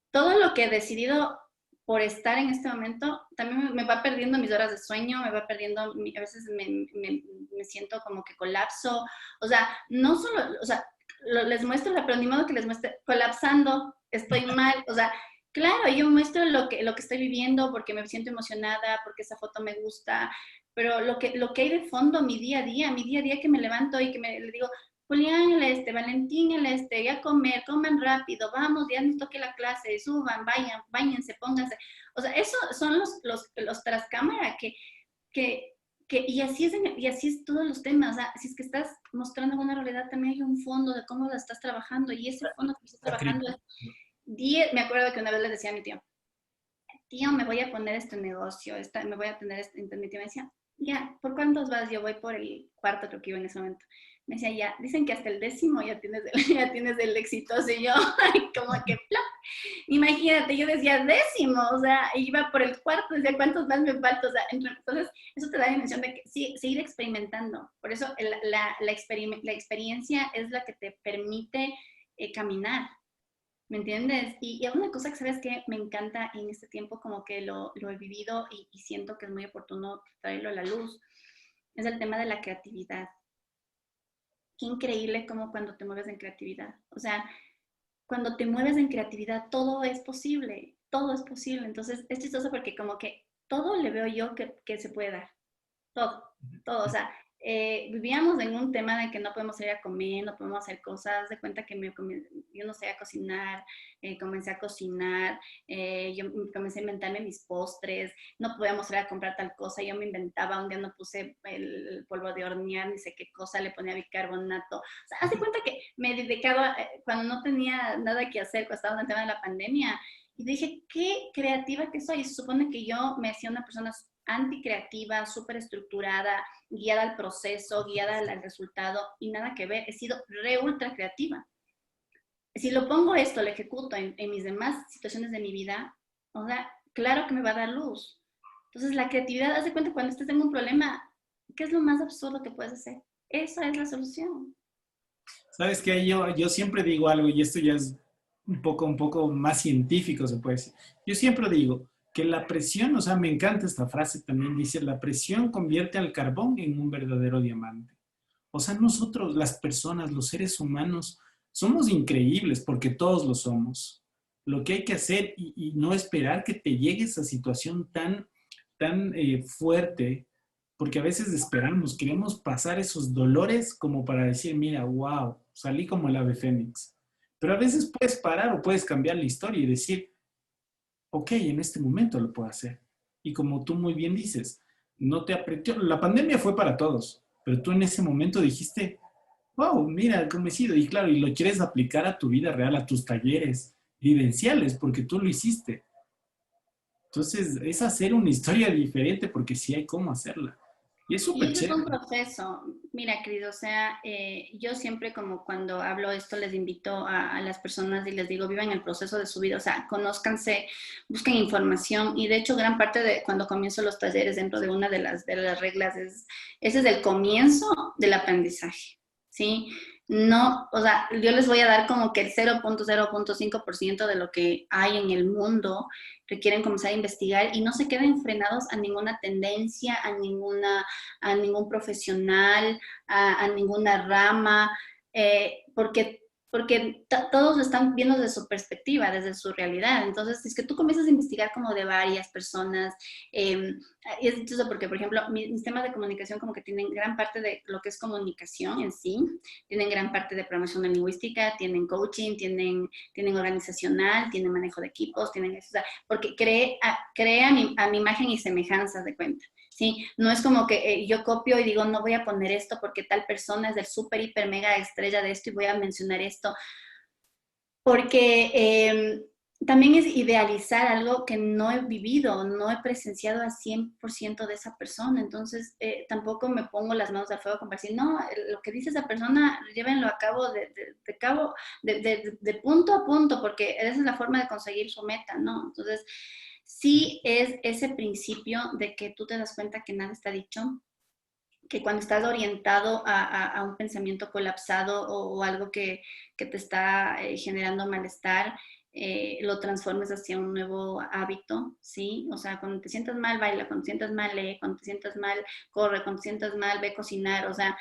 todo lo que he decidido por estar en este momento, también me va perdiendo mis horas de sueño, me va perdiendo, a veces me siento como que colapso, o sea, no solo, o sea, les muestro, pero ni modo que les muestre colapsando, estoy mal, o sea, claro, yo muestro lo que estoy viviendo porque me siento emocionada, porque esa foto me gusta, pero lo que hay de fondo, mi día a día que me levanto y que le digo, Julián, Valentín, ya comer, coman rápido, vamos, ya nos toque la clase, suban, vayan, váyanse, pónganse. O sea, eso son los tras cámara que, y así es todos los temas. O sea, si es que estás mostrando una realidad, también hay un fondo de cómo la estás trabajando, y ese fondo que estás trabajando es 10. Me acuerdo que una vez les decía a mi tío, me voy a poner este negocio, me voy a tener entonces mi tío me decía, ya, ¿por cuántos vas? Yo voy por el cuarto, creo que iba en ese momento. Me decía, ya, dicen que hasta el 10º ya tienes el exitoso. Y yo, como que, ¡plop! Imagínate, yo decía 10º, o sea, iba por el cuarto, decía, ¿cuántos más me faltan? O sea, entonces, eso te da la dimensión de que sí, seguir experimentando. Por eso la experiencia es la que te permite caminar. ¿Me entiendes? Y una cosa que sabes que me encanta en este tiempo, como que lo he vivido y siento que es muy oportuno traerlo a la luz, es el tema de la creatividad. Qué increíble como cuando te mueves en creatividad. O sea, cuando te mueves en creatividad, todo es posible, todo es posible. Entonces, es chistoso porque como que todo le veo yo que se puede dar. Todo, todo. O sea, vivíamos en un tema de que no podemos ir a comer, no podemos hacer cosas. De cuenta que yo no sé a cocinar, comencé a cocinar, yo comencé a inventarme mis postres, no podíamos ir a comprar tal cosa, yo me inventaba, un día no puse el polvo de hornear, ni sé qué cosa, le ponía bicarbonato. O sea, haz de cuenta que me dedicaba, cuando no tenía nada que hacer, cuando estaba en el tema de la pandemia, y dije, qué creativa que soy. Y se supone que yo me hacía una persona anticreativa, súper estructurada, guiada al proceso, guiada al resultado, y nada que ver, he sido re ultra creativa. Si lo pongo esto, lo ejecuto en mis demás situaciones de mi vida, o sea, claro que me va a dar luz. Entonces, la creatividad, haz de cuenta cuando estés en un problema, ¿qué es lo más absurdo que puedes hacer? Esa es la solución. Sabes que yo siempre digo algo, y esto ya es un poco más científico, se puede decir. Yo siempre digo que la presión, o sea, me encanta esta frase también, dice, la presión convierte al carbón en un verdadero diamante. O sea, nosotros, las personas, los seres humanos, somos increíbles porque todos lo somos. Lo que hay que hacer y no esperar que te llegue esa situación tan fuerte, porque a veces esperamos, queremos pasar esos dolores como para decir, mira, wow, salí como el ave fénix. Pero a veces puedes parar o puedes cambiar la historia y decir, ok, en este momento lo puedo hacer. Y como tú muy bien dices, no te apretó, la pandemia fue para todos, pero tú en ese momento dijiste, wow, mira cómo he sido. Y claro, y lo quieres aplicar a tu vida real, a tus talleres vivenciales, porque tú lo hiciste. Entonces, es hacer una historia diferente porque sí hay cómo hacerla. Y es Y súper eso es un chévere. proceso. Mira, querido, o sea, yo siempre como cuando hablo esto les invito a las personas y les digo, vivan el proceso de su vida, o sea, conózcanse, busquen información y de hecho gran parte de cuando comienzo los talleres dentro de una de las reglas ese es el comienzo del aprendizaje, ¿sí? No, o sea, yo les voy a dar como que el 0.05% de lo que hay en el mundo, requieren comenzar a investigar y no se queden frenados a ninguna tendencia, a ningún profesional, a ninguna rama, porque porque todos lo están viendo desde su perspectiva, desde su realidad. Entonces, si es que tú comienzas a investigar como de varias personas, y es chistoso porque, por ejemplo, mis temas de comunicación como que tienen gran parte de lo que es comunicación en sí, tienen gran parte de programación de lingüística, tienen coaching, tienen organizacional, tienen manejo de equipos, tienen eso, o sea, porque crea a mi imagen y semejanza de cuenta. Sí, no es como que yo copio y digo, no voy a poner esto porque tal persona es del súper, hiper, mega estrella de esto y voy a mencionar esto. Porque también es idealizar algo que no he vivido, no he presenciado al 100% de esa persona. Entonces, tampoco me pongo las manos al fuego como para decir, no, lo que dice esa persona, llévenlo a cabo de punto a punto, porque esa es la forma de conseguir su meta, ¿no? Entonces, sí es ese principio de que tú te das cuenta que nada está dicho, que cuando estás orientado a un pensamiento colapsado o algo que te está generando malestar, lo transformes hacia un nuevo hábito, ¿sí? O sea, cuando te sientas mal, baila, cuando te sientas mal, lee, cuando te sientas mal, corre, cuando te sientas mal, ve a cocinar, o sea,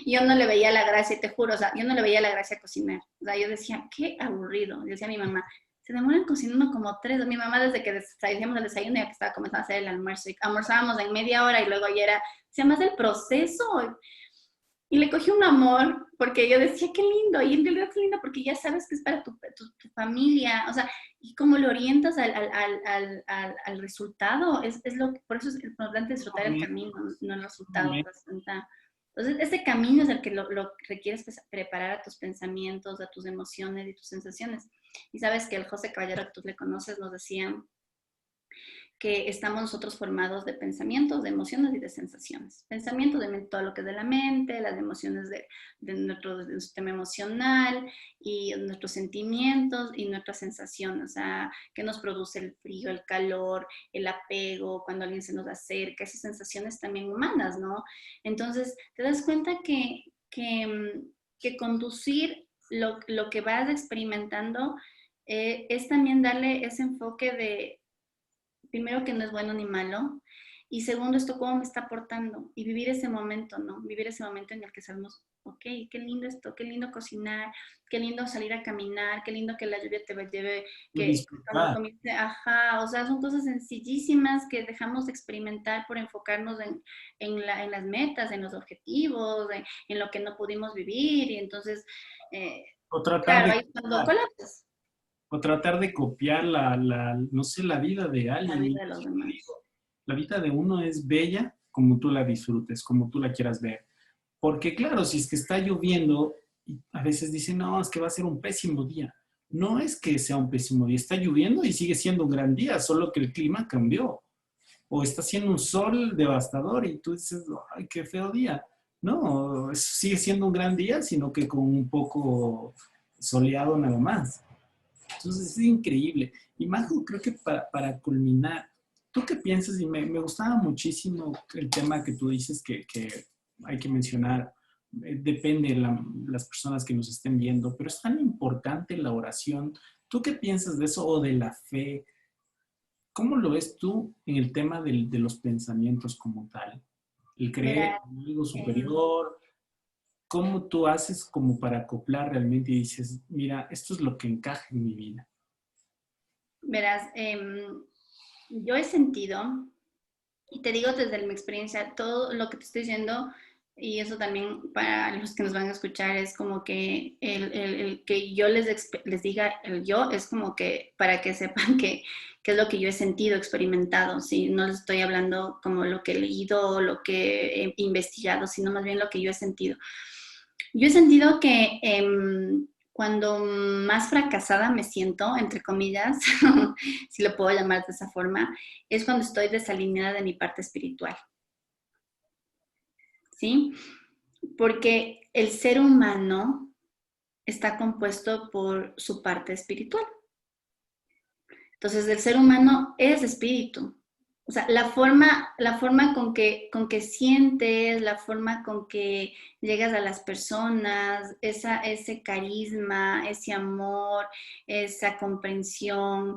yo no le veía la gracia, te juro, o sea, yo no le veía la gracia a cocinar, o sea, yo decía, qué aburrido, yo decía a mi mamá, se demoran cocinando como 3. Mi mamá desde que hacíamos el desayuno ya que estaba comenzando a hacer el almuerzo y almorzábamos en media hora y luego ya era, se llama el proceso. Y le cogí un amor porque yo decía, qué lindo, y en realidad es lindo porque ya sabes que es para tu familia, o sea, y cómo lo orientas al resultado, por eso es importante disfrutar el camino, no el resultado. Pues, entonces, ese camino es el que lo requieres preparar a tus pensamientos, a tus emociones y tus sensaciones. Y sabes que el José Caballero, que tú le conoces, nos decía que estamos nosotros formados de pensamientos, de emociones y de sensaciones. Pensamientos de todo lo que es de la mente, las emociones de nuestro sistema emocional y nuestros sentimientos y nuestras sensaciones, o sea, que nos produce el frío, el calor, el apego, cuando alguien se nos acerca, esas sensaciones también humanas, ¿no? Entonces, te das cuenta que conducir lo que vas experimentando es también darle ese enfoque de primero que no es bueno ni malo, y segundo esto cómo me está aportando y vivir ese momento, ¿no? Vivir ese momento en el que sabemos, ok, qué lindo esto, qué lindo cocinar, qué lindo salir a caminar, qué lindo que la lluvia te lleve, que cuando Disfrutar. comience, ajá, o sea, son cosas sencillísimas que dejamos de experimentar por enfocarnos en las metas, en los objetivos, en lo que no pudimos vivir, y entonces, O tratar claro, de ahí cuando colapsas o tratar de copiar no sé, la vida de la alguien. vida de los demás. La vida de uno es bella como tú la disfrutes, como tú la quieras ver. Porque claro, si es que está lloviendo, y a veces dicen, no, es que va a ser un pésimo día. No es que sea un pésimo día, está lloviendo y sigue siendo un gran día, solo que el clima cambió. O está haciendo un sol devastador y tú dices, ay, qué feo día. No, sigue siendo un gran día, sino que con un poco soleado nada más. Entonces es increíble. Y Majo, creo que para culminar, ¿tú qué piensas? Y me gustaba muchísimo el tema que tú dices que hay que mencionar. Depende de las personas que nos estén viendo, pero es tan importante la oración. ¿Tú qué piensas de eso o de la fe? ¿Cómo lo ves tú en el tema de los pensamientos como tal? El creer Verás, en algo em, superior. ¿Cómo tú haces como para acoplar realmente y dices, mira, esto es lo que encaja en mi vida? verás, yo he sentido, y te digo desde mi experiencia, todo lo que te estoy diciendo, y eso también para los que nos van a escuchar, es como que el que yo les diga el yo, es como que para que sepan que es lo que yo he sentido, experimentado, ¿sí? No les estoy hablando como lo que he leído o lo que he investigado, sino más bien lo que yo he sentido. Yo he sentido que cuando más fracasada me siento, entre comillas, si lo puedo llamar de esa forma, es cuando estoy desalineada de mi parte espiritual, ¿sí? Porque el ser humano está compuesto por su parte espiritual. Entonces, el ser humano es espíritu. O sea, la forma con que sientes, la forma con que llegas a las personas, ese carisma, ese amor, esa comprensión,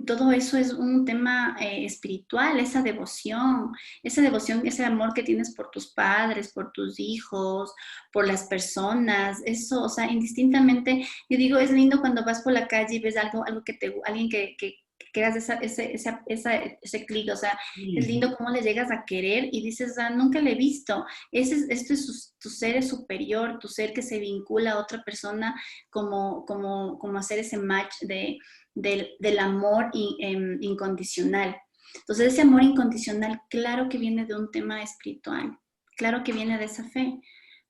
todo eso es un tema espiritual, esa devoción, ese amor que tienes por tus padres, por tus hijos, por las personas, eso, o sea, indistintamente, yo digo, es lindo cuando vas por la calle y ves algo alguien que hagas ese clic, o sea, es Sí, lindo cómo le llegas a querer y dices, ah, nunca le he visto, esto es tu ser es superior, tu ser que se vincula a otra persona como hacer ese match del amor incondicional. Entonces, ese amor incondicional, claro que viene de un tema espiritual, claro que viene de esa fe.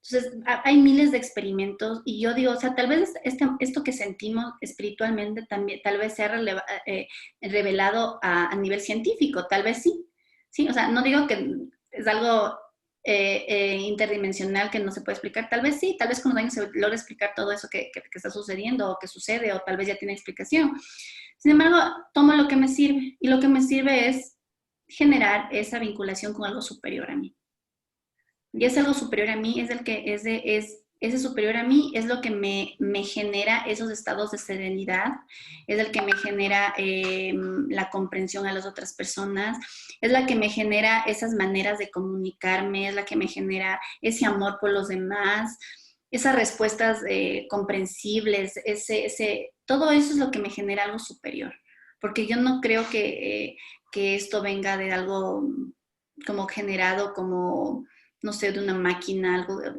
Entonces, hay miles de experimentos y yo digo, o sea, tal vez esto que sentimos espiritualmente también, tal vez sea revelado a nivel científico, tal vez sí, sí, o sea, no digo que es algo interdimensional que no se puede explicar, tal vez sí, tal vez con los años se logra explicar todo eso que está sucediendo o que sucede o tal vez ya tiene explicación. Sin embargo, tomo lo que me sirve y lo que me sirve es generar esa vinculación con algo superior a mí. Y ese algo superior a mí es el que ese superior a mí es lo que me genera esos estados de serenidad, es el que me genera la comprensión a las otras personas, es la que me genera esas maneras de comunicarme, es la que me genera ese amor por los demás, esas respuestas comprensibles, todo eso es lo que me genera algo superior, porque yo no creo que esto venga de algo como generado como no sé, de una máquina, algo de...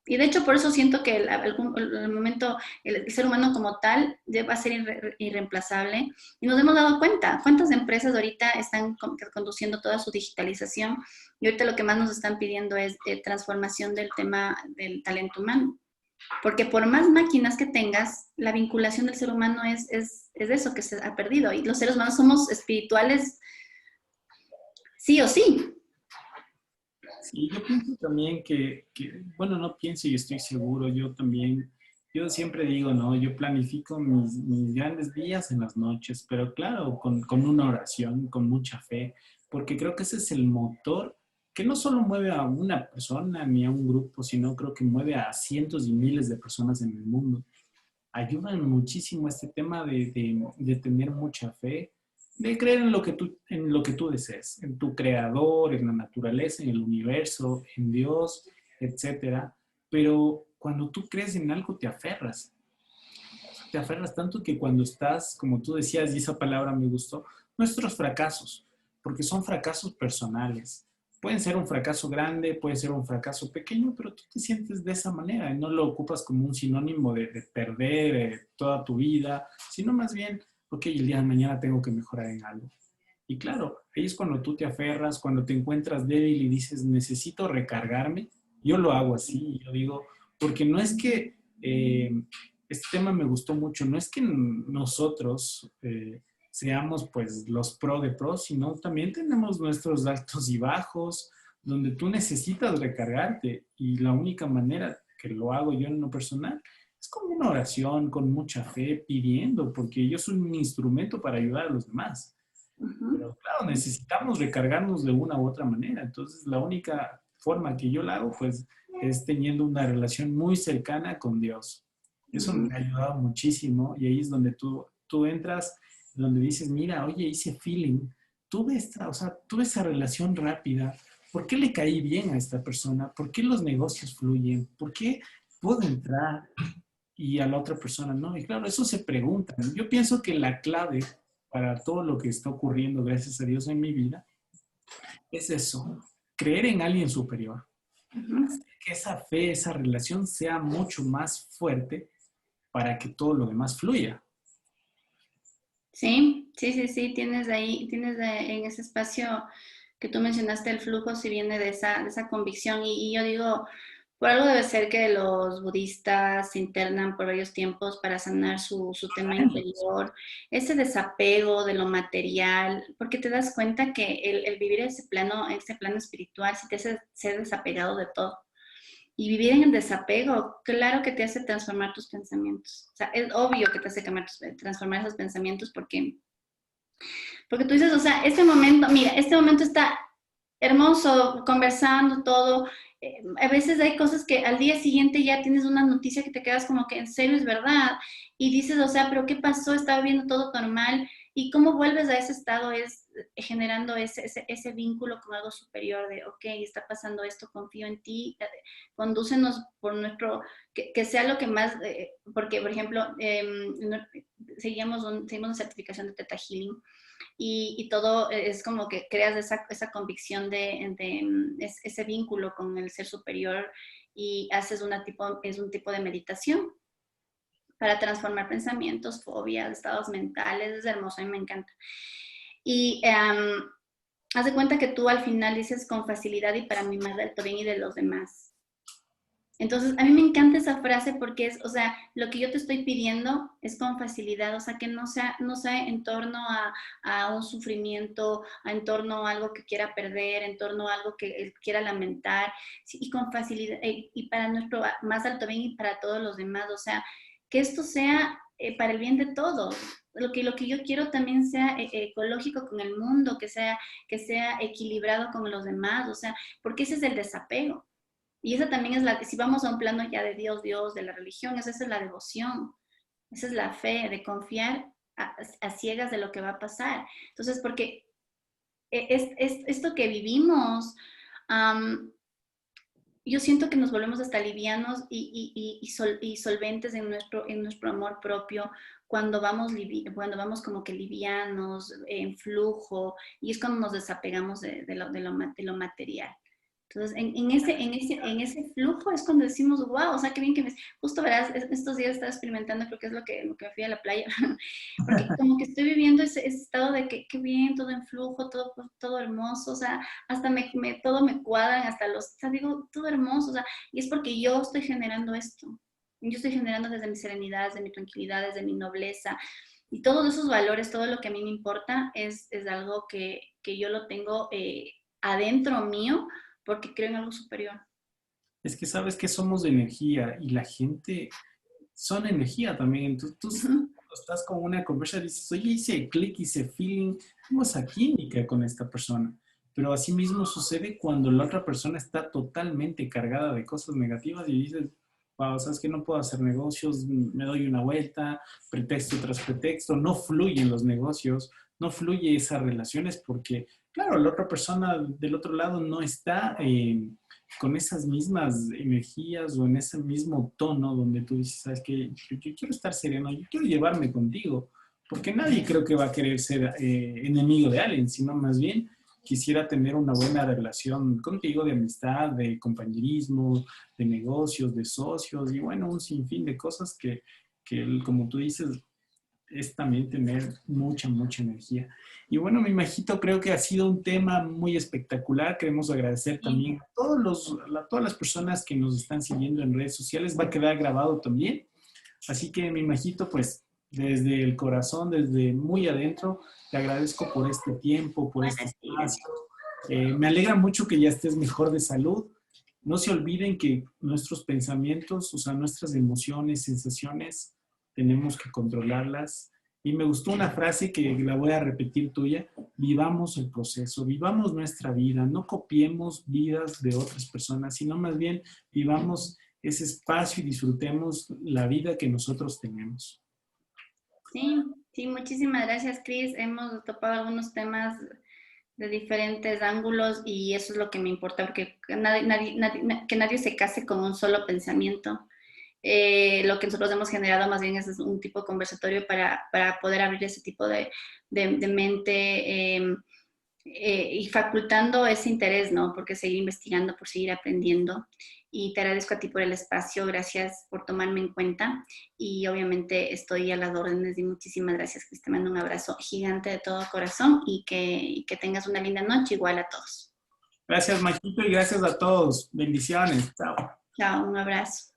Y de hecho por eso siento que el momento, el ser humano como tal va a ser irreemplazable. Y nos hemos dado cuenta, cuántas empresas ahorita están conduciendo toda su digitalización y ahorita lo que más nos están pidiendo es transformación del tema del talento humano. Porque por más máquinas que tengas, la vinculación del ser humano es eso que se ha perdido. Y los seres humanos somos espirituales sí o sí. sí, yo pienso también bueno, no pienso y estoy seguro, yo también, yo siempre digo, ¿no? Yo planifico mis grandes días en las noches, pero claro, con una oración, con mucha fe, porque creo que ese es el motor que no solo mueve a una persona ni a un grupo, sino creo que mueve a cientos y miles de personas en el mundo. Ayudan muchísimo este tema de tener mucha fe, de creer en lo que tú desees, en tu creador, en la naturaleza, en el universo, en Dios, etcétera. Pero cuando tú crees en algo, te aferras tanto que cuando estás, como tú decías, y esa palabra me gustó, nuestros fracasos, porque son fracasos personales. Pueden ser un fracaso grande, puede ser un fracaso pequeño, pero tú te sientes de esa manera y no lo ocupas como un sinónimo de perder toda tu vida, sino más bien, ok, el día de mañana tengo que mejorar en algo. Y claro, ahí es cuando tú te aferras, cuando te encuentras débil y dices, necesito recargarme. Yo lo hago así, yo digo, porque no es que este tema me gustó mucho, no es que nosotros seamos pues los pro de pros, sino también tenemos nuestros altos y bajos, donde tú necesitas recargarte y la única manera que lo hago yo en lo personal es como una oración, con mucha fe, pidiendo, porque yo soy un instrumento para ayudar a los demás. Uh -huh. Pero claro, necesitamos recargarnos de una u otra manera. Entonces, la única forma que yo la hago, pues, es teniendo una relación muy cercana con Dios. Uh Eso -huh. me ha ayudado muchísimo y ahí es donde tú entras, donde dices, mira, oye, ese feeling, o sea, tuve esa relación rápida. ¿Por qué le caí bien a esta persona? ¿Por qué los negocios fluyen? ¿Por qué puedo entrar y a la otra persona no? Y claro, eso se pregunta. Yo pienso que la clave para todo lo que está ocurriendo, gracias a Dios, en mi vida, es eso, creer en alguien superior, Uh -huh. que esa fe, esa relación sea mucho más fuerte para que todo lo demás fluya. Sí, sí, sí, sí, en ese espacio que tú mencionaste el flujo, si viene de esa convicción y yo digo, por algo debe ser que los budistas se internan por varios tiempos para sanar su tema Años. interior, ese desapego de lo material, porque te das cuenta que el vivir ese plano espiritual, si te hace ser desapegado de todo. Y vivir en el desapego, claro que te hace transformar tus pensamientos. O sea, es obvio que te hace transformar esos pensamientos porque tú dices, o sea, este momento, mira, este momento está hermoso, conversando todo. A veces hay cosas que al día siguiente ya tienes una noticia que te quedas como que en serio es verdad. Y dices, o sea, pero ¿qué pasó? Estaba viendo todo normal Y cómo vuelves a ese estado es generando ese vínculo con algo superior de, ok, está pasando esto, confío en ti, condúcenos por nuestro, que sea lo que más, porque por ejemplo, seguimos una certificación de Theta Healing y todo es como que creas esa convicción de ese vínculo con el ser superior y haces es un tipo de meditación para transformar pensamientos, fobias, estados mentales, es hermoso, a mí me encanta. Y haz de cuenta que tú al final dices con facilidad y para mí más del bien y de los demás. Entonces, a mí me encanta esa frase porque es, o sea, lo que yo te estoy pidiendo es con facilidad, o sea, que no sea en torno a un sufrimiento, en torno a algo que quiera perder, en torno a algo que él quiera lamentar, sí, y con facilidad, y para nuestro más alto bien y para todos los demás, o sea, que esto sea para el bien de todos. Lo que yo quiero también sea ecológico con el mundo, que sea equilibrado con los demás, o sea, porque ese es el desapego. Y esa también es si vamos a un plano ya de Dios, de la religión, esa es la devoción, esa es la fe, de confiar a ciegas de lo que va a pasar. Entonces, porque esto que vivimos, um, yo siento que nos volvemos hasta livianos y solventes en nuestro amor propio cuando vamos como que livianos, en flujo, y es cuando nos desapegamos de lo material. Entonces, en ese flujo es cuando decimos, wow, o sea, qué bien que justo verás, estos días estaba experimentando, creo que es lo que me fui a la playa, porque como que estoy viviendo ese estado de que qué bien, todo en flujo, todo hermoso, o sea, hasta todo me cuadran, o sea, digo, todo hermoso, o sea, y es porque yo estoy generando esto. Yo estoy generando desde mi serenidad, desde mi tranquilidad, desde mi nobleza, y todos esos valores, todo lo que a mí me importa es algo que yo lo tengo adentro mío porque creo en algo superior. Es que sabes que somos de energía y la gente son energía también. Tú Ujú. estás con una conversa y dices, oye, hice clic, hice feeling, tengo esa química con esta persona. Pero así mismo sucede cuando la otra persona está totalmente cargada de cosas negativas y dices, wow, sabes que no puedo hacer negocios, me doy una vuelta, pretexto tras pretexto, no fluyen los negocios, no fluye esas relaciones porque, claro, la otra persona del otro lado no está con esas mismas energías o en ese mismo tono donde tú dices, sabes que yo quiero estar sereno, yo quiero llevarme contigo, porque nadie creo que va a querer ser enemigo de alguien, sino más bien quisiera tener una buena relación contigo de amistad, de compañerismo, de negocios, de socios y bueno, un sinfín de cosas que como tú dices, es también tener mucha, mucha energía. Y bueno, mi majito, creo que ha sido un tema muy espectacular. Queremos agradecer Sí. también a todas las personas que nos están siguiendo en redes sociales. Va a quedar grabado también. Así que mi majito, pues desde el corazón, desde muy adentro, te agradezco por este tiempo, por este Para ti, Dani. espacio. Me alegra mucho que ya estés mejor de salud. No se olviden que nuestros pensamientos, o sea, nuestras emociones, sensaciones, tenemos que controlarlas. Y me gustó una frase que la voy a repetir tuya, vivamos el proceso, vivamos nuestra vida, no copiemos vidas de otras personas, sino más bien vivamos ese espacio y disfrutemos la vida que nosotros tenemos. Sí, sí, muchísimas gracias, Cris. Hemos topado algunos temas de diferentes ángulos y eso es lo que me importa, porque que nadie se case con un solo pensamiento. Lo que nosotros hemos generado más bien es un tipo de conversatorio para poder abrir ese tipo de mente y facultando ese interés, ¿no? Porque seguir investigando, por seguir aprendiendo. Y te agradezco a ti por el espacio, gracias por tomarme en cuenta y obviamente estoy a las órdenes y muchísimas gracias, Cris. Te mando un abrazo gigante de todo corazón y que tengas una linda noche igual a todos. Gracias, Majito, y gracias a todos. Bendiciones. Chao. Chao, un abrazo.